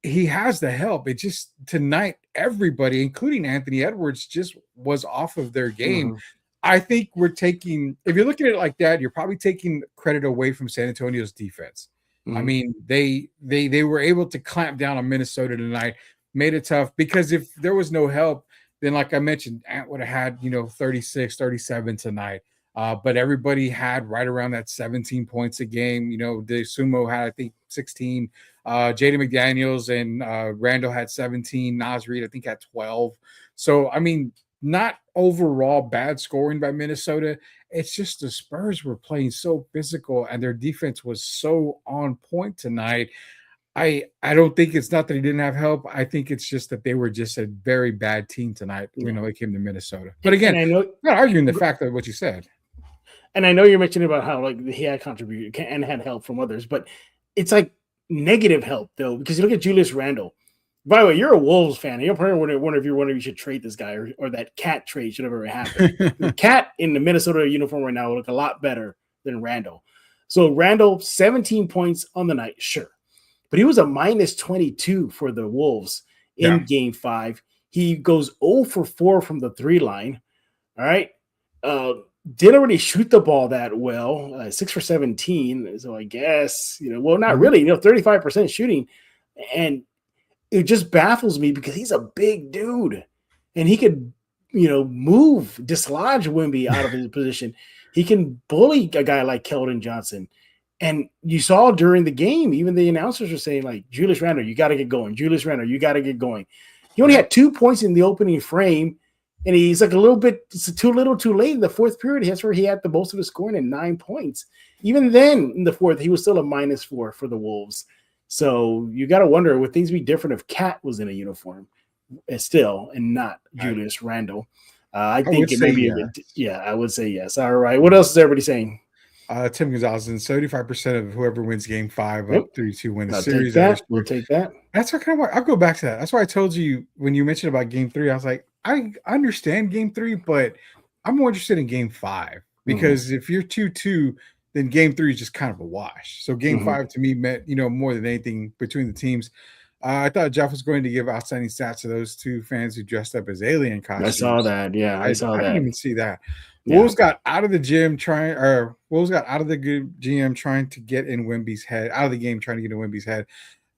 He has the help. It just tonight, everybody, including Anthony Edwards, just was off of their game. I think if you're looking at it like that, you're probably taking credit away from San Antonio's defense. I mean, they were able to clamp down on Minnesota tonight, made it tough, because if there was no help, then like I mentioned, Ant would have had, 36, 37 tonight. But everybody had right around that 17 points a game. The Sumo had, I think, 16. Jaden McDaniels and Randall had 17. Naz Reid, I think, had 12. So, I mean, not overall bad scoring by Minnesota. It's just the Spurs were playing so physical, and their defense was so on point tonight. I don't think it's not that he didn't have help. I think it's just that they were just a very bad team tonight. It came to Minnesota. But again, I'm not arguing the fact of what you said. And I know you're mentioning about how he had contributed and had help from others, but it's like negative help though, because you look at Julius Randle. By the way, you're a Wolves fan. You're probably wondering if you should trade this guy or that Cat trade should have ever happened. The Cat in the Minnesota uniform right now will look a lot better than Randle. So Randle, 17 points on the night, sure. But he was a minus 22 for the Wolves in Game 5. He goes 0 for 4 from the 3 line. All right. Didn't really shoot the ball that well, 6 for 17. So I guess, not really, 35% shooting. And it just baffles me because he's a big dude and he could, dislodge Wemby out of his position. He can bully a guy like Keldon Johnson. And you saw during the game, even the announcers were saying, like, Julius Randle, you got to get going. Julius Randle, you got to get going. He only had 2 points in the opening frame. And he's like a little bit too little too late in the fourth period. That's where he had the most of his scoring at 9 points. Even then, in the fourth, he was still a -4 for the Wolves. So you got to wonder, would things be different if Cat was in a uniform still and not Julius Randle? I think it maybe I would say yes. All right. What else is everybody saying? Tim Gonzalez, 75% of whoever wins Game 5 up 3-2 win the series. We'll take that. That's what I'll go back to that. That's why I told you when you mentioned about Game 3, I was like, I understand Game 3, but I'm more interested in Game 5 because if you're 2-2, then Game 3 is just kind of a wash. So Game 5 to me meant, more than anything between the teams. I thought Jeff was going to give outstanding stats to those two fans who dressed up as alien costumes. I saw that. Yeah, I saw that. I didn't even see that. Wolves got out of the gym trying to get in Wemby's head, out of the game trying to get in Wemby's head.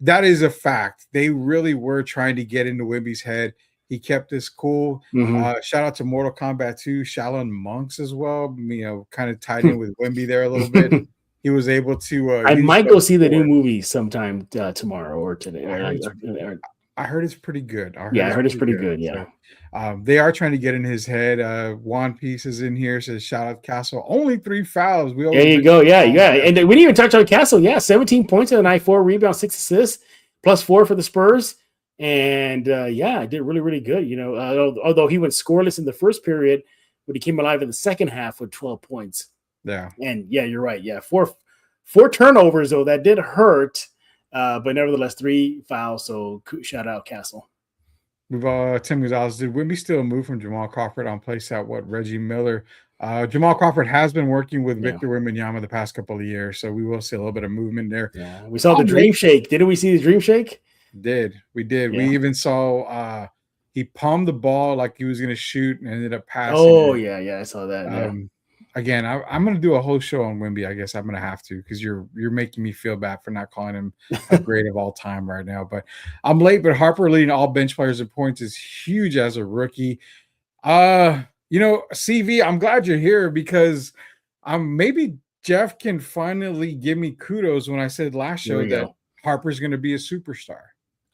That is a fact. They really were trying to get into Wemby's head. He kept this cool. Shout out to Mortal Kombat 2, Shaolin Monks as well. Kind of tied in with Wemby there a little bit. He was able to. I might go see the new movie sometime tomorrow or today. I heard it's pretty good. I heard it's pretty good. Yeah. So, they are trying to get in his head. Juan Piece is in here, says shout out Castle. Only 3 fouls. There you go. Yeah. And we didn't even touch on Castle. Yeah, 17 points in the night, 4 rebounds, 6 assists, +4 for the Spurs. And did really, really good. Although he went scoreless in the first period, but he came alive in the second half with 12 points. Yeah. And you're right. Yeah, four turnovers though that did hurt, but nevertheless 3 fouls. So shout out Castle. Tim Gonzalez, did Wimby still move from Jamal Crawford on place at Reggie Miller? Jamal Crawford has been working with Victor Wembanyama the past couple of years, so we will see a little bit of movement there. Yeah, we saw the dream shake. Didn't we see the dream shake? We did. Yeah. We even saw he palmed the ball like he was going to shoot and ended up passing. Oh, yeah, I saw that. Again, I'm going to do a whole show on Wemby. I guess I'm going to have to because you're making me feel bad for not calling him a great of all time right now. But I'm late, but Harper leading all bench players in points is huge as a rookie. CV, I'm glad you're here because maybe Jeff can finally give me kudos when I said last show that Harper's going to be a superstar.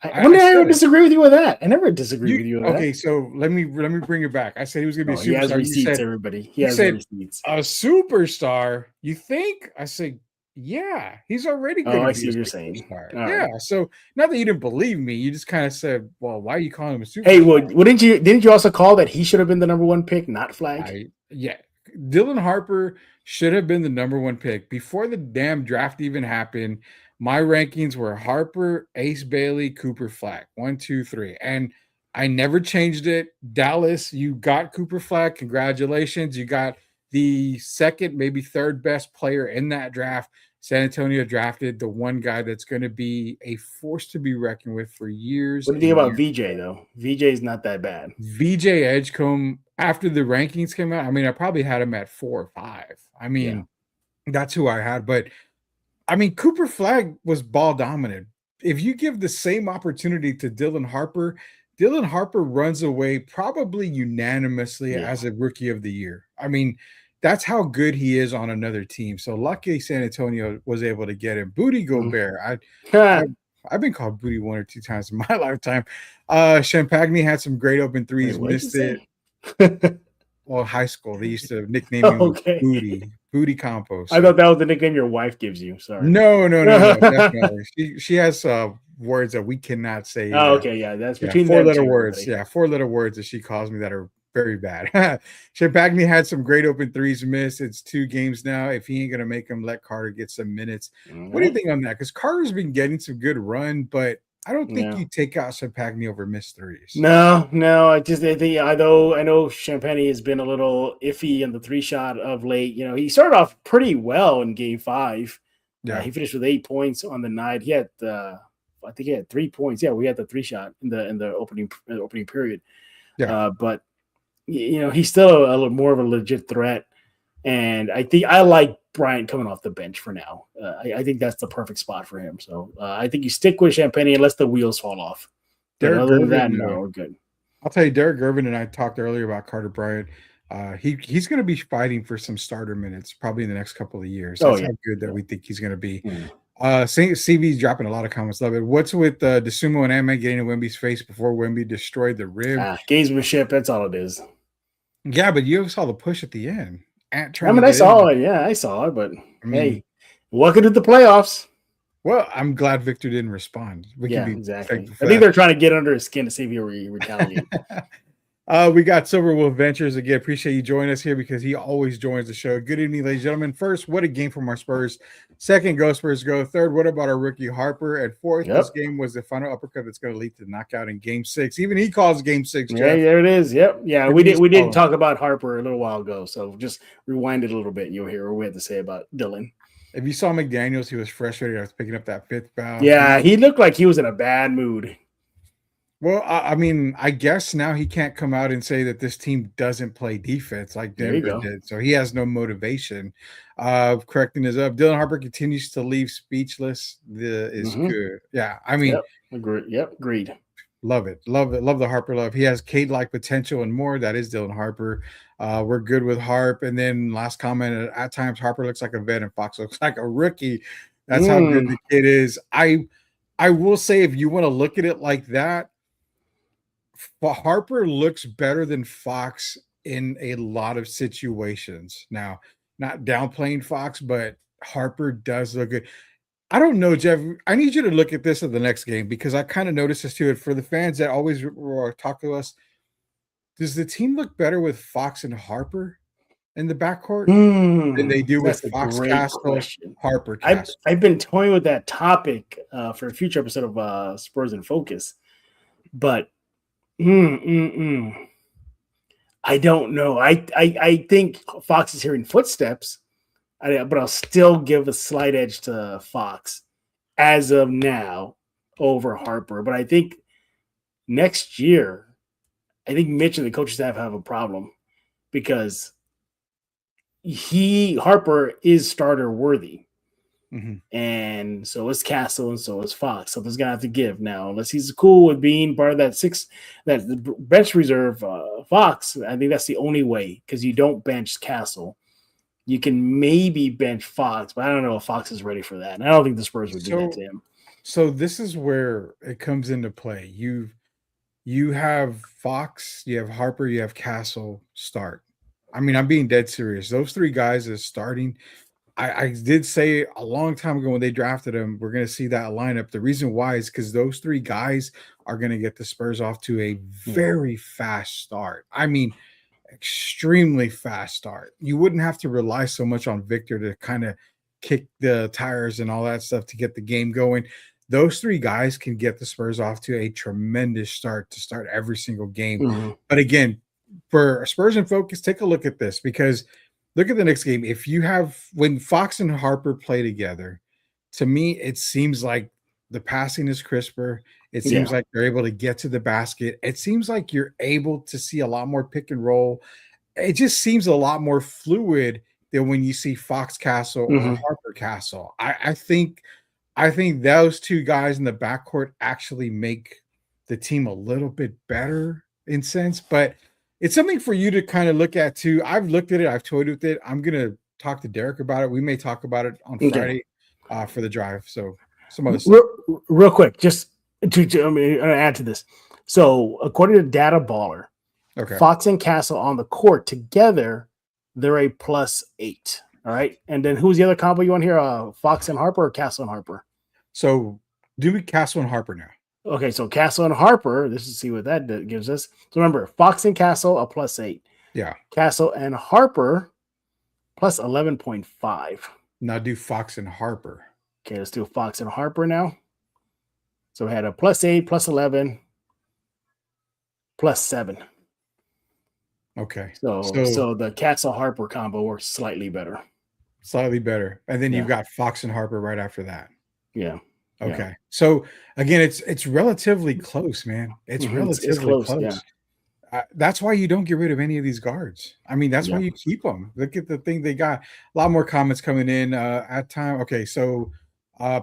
I never disagree with you with that. I never disagree with you with that. Okay, so let me bring it back. I said he was going to be a superstar. He has receipts, everybody. He has receipts. A superstar, you think? I said, yeah, he's already going to be a superstar. Yeah, right. So not that you didn't believe me, you just kind of said, well, why are you calling him a superstar? Hey, well, didn't you also call that he should have been the number 1 pick, not Flag? Dylan Harper should have been the number 1 pick. Before the damn draft even happened, my rankings were Harper, Ace Bailey, Cooper Flag, 1, 2, 3. And I never changed it. Dallas, you got Cooper Flag. Congratulations. You got the second, maybe third best player in that draft. San Antonio drafted the one guy that's going to be a force to be reckoned with for years. What do you think about VJ, though? VJ is not that bad. VJ Edgecombe, after the rankings came out, I probably had him at 4 or 5. That's who I had. But Cooper Flag was ball dominant. If you give the same opportunity to Dylan Harper runs away probably unanimously as a rookie of the year. That's how good he is on another team. So luckily San Antonio was able to get him. Booty Gobert. I've been called Booty 1 or 2 times in my lifetime. Champagne had some great open threes, missed it. Well, high school, they used to nickname him Booty Campos. I thought that was the nickname your wife gives you. Sorry. No, definitely. She has words that we cannot say. Oh, okay, yeah, that's between 4-letter words. Yeah, 4-letter words that she calls me that are very bad. Champagne had some great open threes missed. It's 2 games now. If he ain't gonna make them, let Carter get some minutes. Mm-hmm. What do you think on that? Because Carter's been getting some good run, but I don't think you take out Champagne over missed threes. No. I know Champagne has been a little iffy in the 3-shot of late. He started off pretty well in Game 5. Yeah, he finished with 8 points on the night. He had, I think he had 3 points. Yeah, we had the 3-shot in the opening period. Yeah, but he's still a little more of a legit threat. And I think I like Bryant coming off the bench for now. I think that's the perfect spot for him. So I think you stick with Champagne unless the wheels fall off. Other than that, no, we're good. I'll tell you, Derek Gervin and I talked earlier about Carter Bryant. He's going to be fighting for some starter minutes probably in the next couple of years. That's how good that we think he's going to be. CV's dropping a lot of comments. Love it. What's with DeSumo and Ant-Man getting in Wemby's face before Wemby destroyed the rib? Gamesmanship, that's all it is. Yeah, but you saw the push at the end. I saw it. Yeah, I saw it. But hey, welcome to the playoffs. Well, I'm glad Victor didn't respond. Exactly. I think they're trying to get under his skin to see if he retaliates. We got Silver Wolf Ventures again. Appreciate you joining us here because he always joins the show. Good evening, ladies and gentlemen. First, what a game from our Spurs. Second, go Spurs go. Third, what about our rookie Harper? And fourth, this game was the final uppercut that's going to lead to the knockout in Game 6. Even he calls Game 6. Jeff. Yeah, there it is. Yep. Yeah, we did talk about Harper a little while ago, so just rewind it a little bit, and you'll hear what we had to say about Dylan. If you saw McDaniels, he was frustrated after picking up that 5th foul. Yeah, he looked like he was in a bad mood. Well, I guess now he can't come out and say that this team doesn't play defense like Denver did. So he has no motivation of correcting his up. Dylan Harper continues to leave speechless. Is good. Yeah, agreed. Love it. Love the Harper love. He has Cade-like potential and more. That is Dylan Harper. We're good with Harp. And then last comment, at times Harper looks like a vet and Fox looks like a rookie. That's how good the kid is. I will say, if you want to look at it like that, Harper looks better than Fox in a lot of situations. Now, not downplaying Fox, but Harper does look good. I don't know, Jeff. I need you to look at this at the next game because I kind of noticed this too. For the fans that always talk to us, does the team look better with Fox and Harper in the backcourt than they do with That's a Fox great Castle, question. Harper Castle? I've been toying with that topic for a future episode of Spurs and Focus, but I don't know. I think Fox is hearing footsteps, but I'll still give a slight edge to Fox as of now over Harper. But I think next year, I think Mitch and the coaching staff have a problem because Harper is starter worthy. And so is Castle, and so is Fox. Something's gonna have to give now. Unless he's cool with being part of that bench reserve Fox. I think that's the only way because you don't bench Castle. You can maybe bench Fox, but I don't know if Fox is ready for that. And I don't think the Spurs would do that to him. So this is where it comes into play. You have Fox, you have Harper, you have Castle start. I mean, I'm being dead serious. Those three guys is starting. I did say a long time ago when they drafted him, we're going to see that lineup. The reason why is because those three guys are going to get the Spurs off to a very fast start. I mean, extremely fast start. You wouldn't have to rely so much on Victor to kind of kick the tires and all that stuff to get the game going. Those three guys can get the Spurs off to a tremendous start to start every single game. But again, for Spurs and Focus, take a look at this because look at the next game. If you have when Fox and Harper play together, to me, it seems like the passing is crisper. It seems like they're able to get to the basket. It seems like you're able to see a lot more pick and roll. It just seems a lot more fluid than when you see Fox Castle or Harper Castle. I think those two guys in the backcourt actually make the team a little bit better in sense, but it's something for you to kind of look at too. I've looked at it. I've toyed with it. I'm going to talk to Derek about it. We may talk about it on Friday for the drive. So some other stuff. Real quick, just to add to this. So according to Data Baller, Fox and Castle on the court together, they're a +8. All right. And then who's the other combo you want here? Fox and Harper or Castle and Harper? So do Castle and Harper now. Okay, so Castle and Harper, this is see what that gives us. So remember, Fox and Castle a +8. Yeah. Castle and Harper +11.5. Now do Fox and Harper. Okay, let's do Fox and Harper now. So we had a +8, +11, +7. Okay. So the Castle Harper combo works slightly better. Slightly better. And then you've got Fox and Harper right after that. Yeah. Okay. Yeah. So again, it's relatively close, man. It's relatively close. Yeah. That's why you don't get rid of any of these guards. I mean, that's why you keep them. Look at the thing they got. A lot more comments coming in at time. Okay, so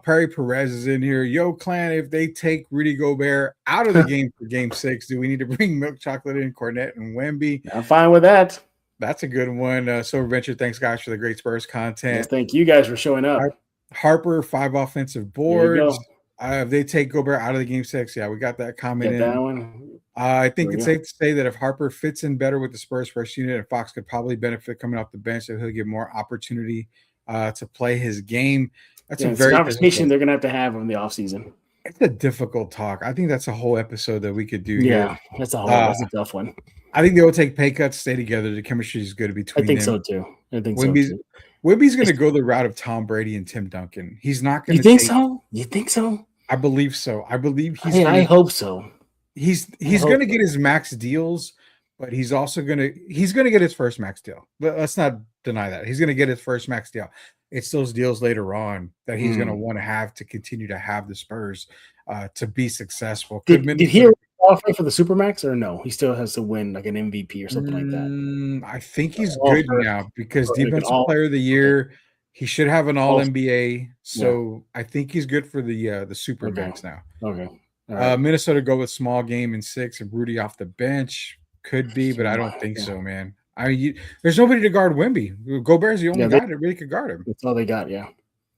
Perry Perez is in here. Yo, clan, if they take Rudy Gobert out of the game for game 6, do we need to bring Milk Chocolate in, Cornette and Wemby? I'm fine with that. That's a good one. Silver Venture, thanks, guys, for the great Spurs content. Yes, thank you guys for showing up. Harper, 5 offensive boards. If they take Gobert out of the game 6, we got that comment in. That one. I think it's safe to say that if Harper fits in better with the Spurs first unit, and Fox could probably benefit coming off the bench, so he'll get more opportunity to play his game. That's a very conversation they're going to have in the offseason. It's a difficult talk. I think that's a whole episode that we could do. Yeah, that's a tough one. I think they will take pay cuts, stay together. The chemistry is good between them. I think so too. Wemby's going to go the route of Tom Brady and Tim Duncan. He's not going to. You think so? I believe so. I believe he's. I hope so. He's going to get his max deals, but he's also going to get his first max deal. But let's not deny that he's going to get his first max deal. It's those deals later on that he's going to want to have to continue to have the Spurs to be successful. Did he qualify for the Supermax or no? He still has to win like an MVP or something like that. I think he's good now because Defensive Player of the Year. He should have an All NBA. So I think he's good for the Supermax now. Okay. Right. Minnesota go with small game in 6 and Rudy off the bench. Could be, but I don't think so, man. There's nobody to guard Wemby. Gobert's the only guy that really could guard him. That's all they got, yeah.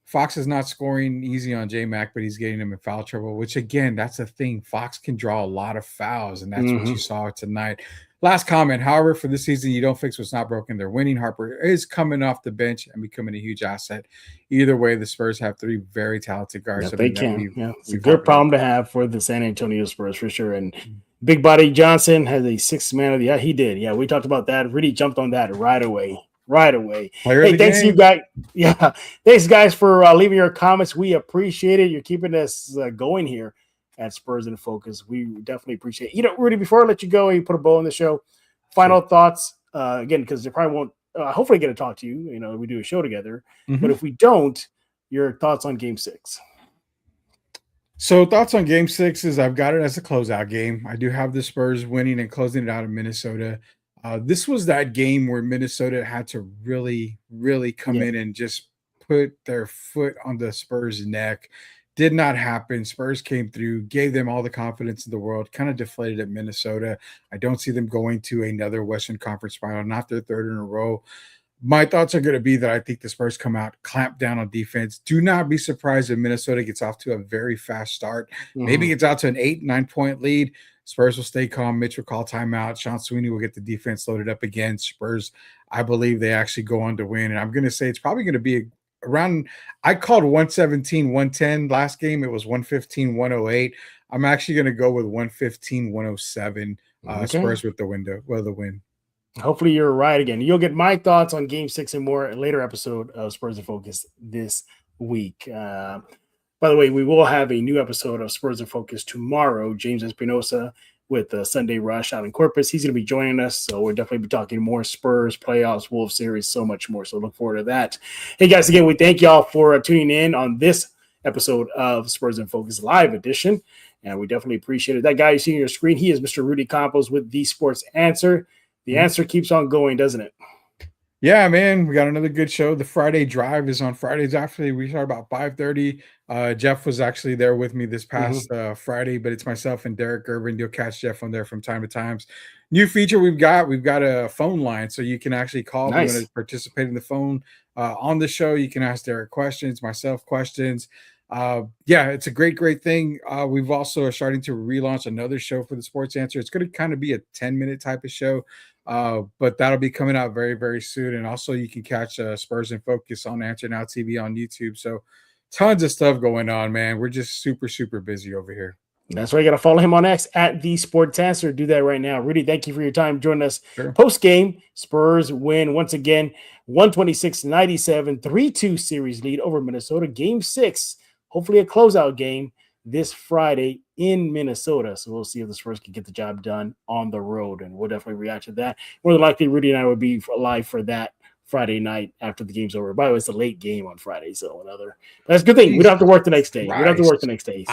Fox is not scoring easy on J-Mac, but he's getting him in foul trouble, which, again, that's the thing. Fox can draw a lot of fouls, and that's what you saw tonight. Last comment, however, for this season, you don't fix what's not broken. They're winning. Harper is coming off the bench and becoming a huge asset. Either way, the Spurs have 3 very talented guards. Yeah, they can. It's a good problem to have for the San Antonio Spurs, for sure. And Big Body Johnson has a 6th man of the year. He did. Yeah, we talked about that. Really jumped on that right away. Hey, thanks you guys. Yeah, thanks guys for leaving your comments. We appreciate it. You're keeping us going here at Spurs in Focus. We definitely appreciate it. Rudy, before I let you go, you put a bow on the show. Final thoughts again, because they probably won't. Hopefully, get to talk to you. We do a show together. But if we don't, your thoughts on Game 6. So thoughts on Game 6 is I've got it as a closeout game. I do have the Spurs winning and closing it out in Minnesota. This was that game where Minnesota had to really, really come in and just put their foot on the Spurs' neck. Did not happen. Spurs came through, gave them all the confidence in the world, kind of deflated at Minnesota. I don't see them going to another Western Conference final, not their 3rd in a row. My thoughts are going to be that I think the Spurs come out, clamp down on defense. Do not be surprised if Minnesota gets off to a very fast start. Maybe gets out to an 8-9 point lead. Spurs will stay calm. Mitch will call timeout. Sean Sweeney will get the defense loaded up again. Spurs, I believe they actually go on to win. And I'm going to say it's probably going to be around – I called 117-110 last game. It was 115-108. I'm actually going to go with 115-107 Spurs with the win. Hopefully you're right again. You'll get my thoughts on Game 6 and more in a later episode of Spurs in Focus this week. By the way, we will have a new episode of Spurs in Focus tomorrow. James Espinosa with the Sunday Rush out in Corpus. He's going to be joining us, so we'll definitely be talking more Spurs, playoffs, Wolves series, so much more. So look forward to that. Hey, guys, again, we thank y'all for tuning in on this episode of Spurs in Focus Live Edition, and we definitely appreciate it. That guy you see on your screen, he is Mr. Rudy Campos with The Sports Answer. The answer keeps on going, doesn't it? Yeah, man, we got another good show. The Friday Drive is on Fridays. Actually, we start about 5:30. Jeff was actually there with me this past Friday, but it's myself and Derek Irvin. You'll catch Jeff on there from time to time. New feature we've got a phone line, so you can actually call. Nice. If you want to participate in the phone on the show. You can ask Derek questions, myself questions. It's a great thing. We've also are starting to relaunch another show for the Sports Answer. It's going to kind of be a 10-minute type of show. But that'll be coming out very, very soon. And also you can catch Spurs in Focus on Answer Now TV on YouTube. So tons of stuff going on, man. We're just super, super busy over here. That's why you got to follow him on X at The Sports Answer. Do that right now. Rudy, thank you for your time joining us. Post-game, Spurs win once again, 126-97, 3-2 series lead over Minnesota. Game 6, hopefully a closeout game this Friday in Minnesota. So we'll see if the Spurs can get the job done on the road, and we'll definitely react to that. More than likely, Rudy and I would be live for that Friday night after the game's over. By the way, it's a late game on Friday, so that's a good thing. We don't have to work the next day. So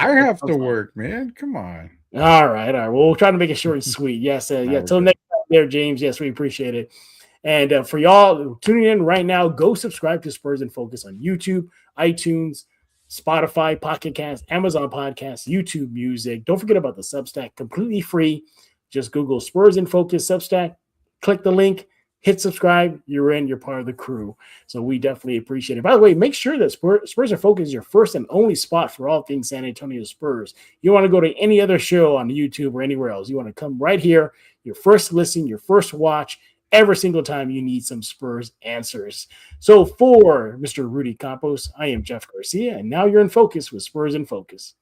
I have to work, man. Come on. All right. Well, we'll try to make it short and sweet. Yes. Till next time there, James. Yes, we appreciate it. And for y'all tuning in right now, go subscribe to Spurs in Focus on YouTube, iTunes, Spotify, Pocket Cast, Amazon Podcasts, YouTube Music. Don't forget about the Substack, completely free. Just Google Spurs in Focus Substack, click the link, hit subscribe. You're part of the crew. So we definitely appreciate it. By the way, make sure that Spurs in Focus is your first and only spot for all things San Antonio Spurs. You want to go to any other show on YouTube or anywhere else. You want to come right here, your first listen, your first watch, every single time you need some Spurs answers. So for Mr. Rudy Campos, I am Jeff Garcia, and now you're in focus with Spurs in Focus.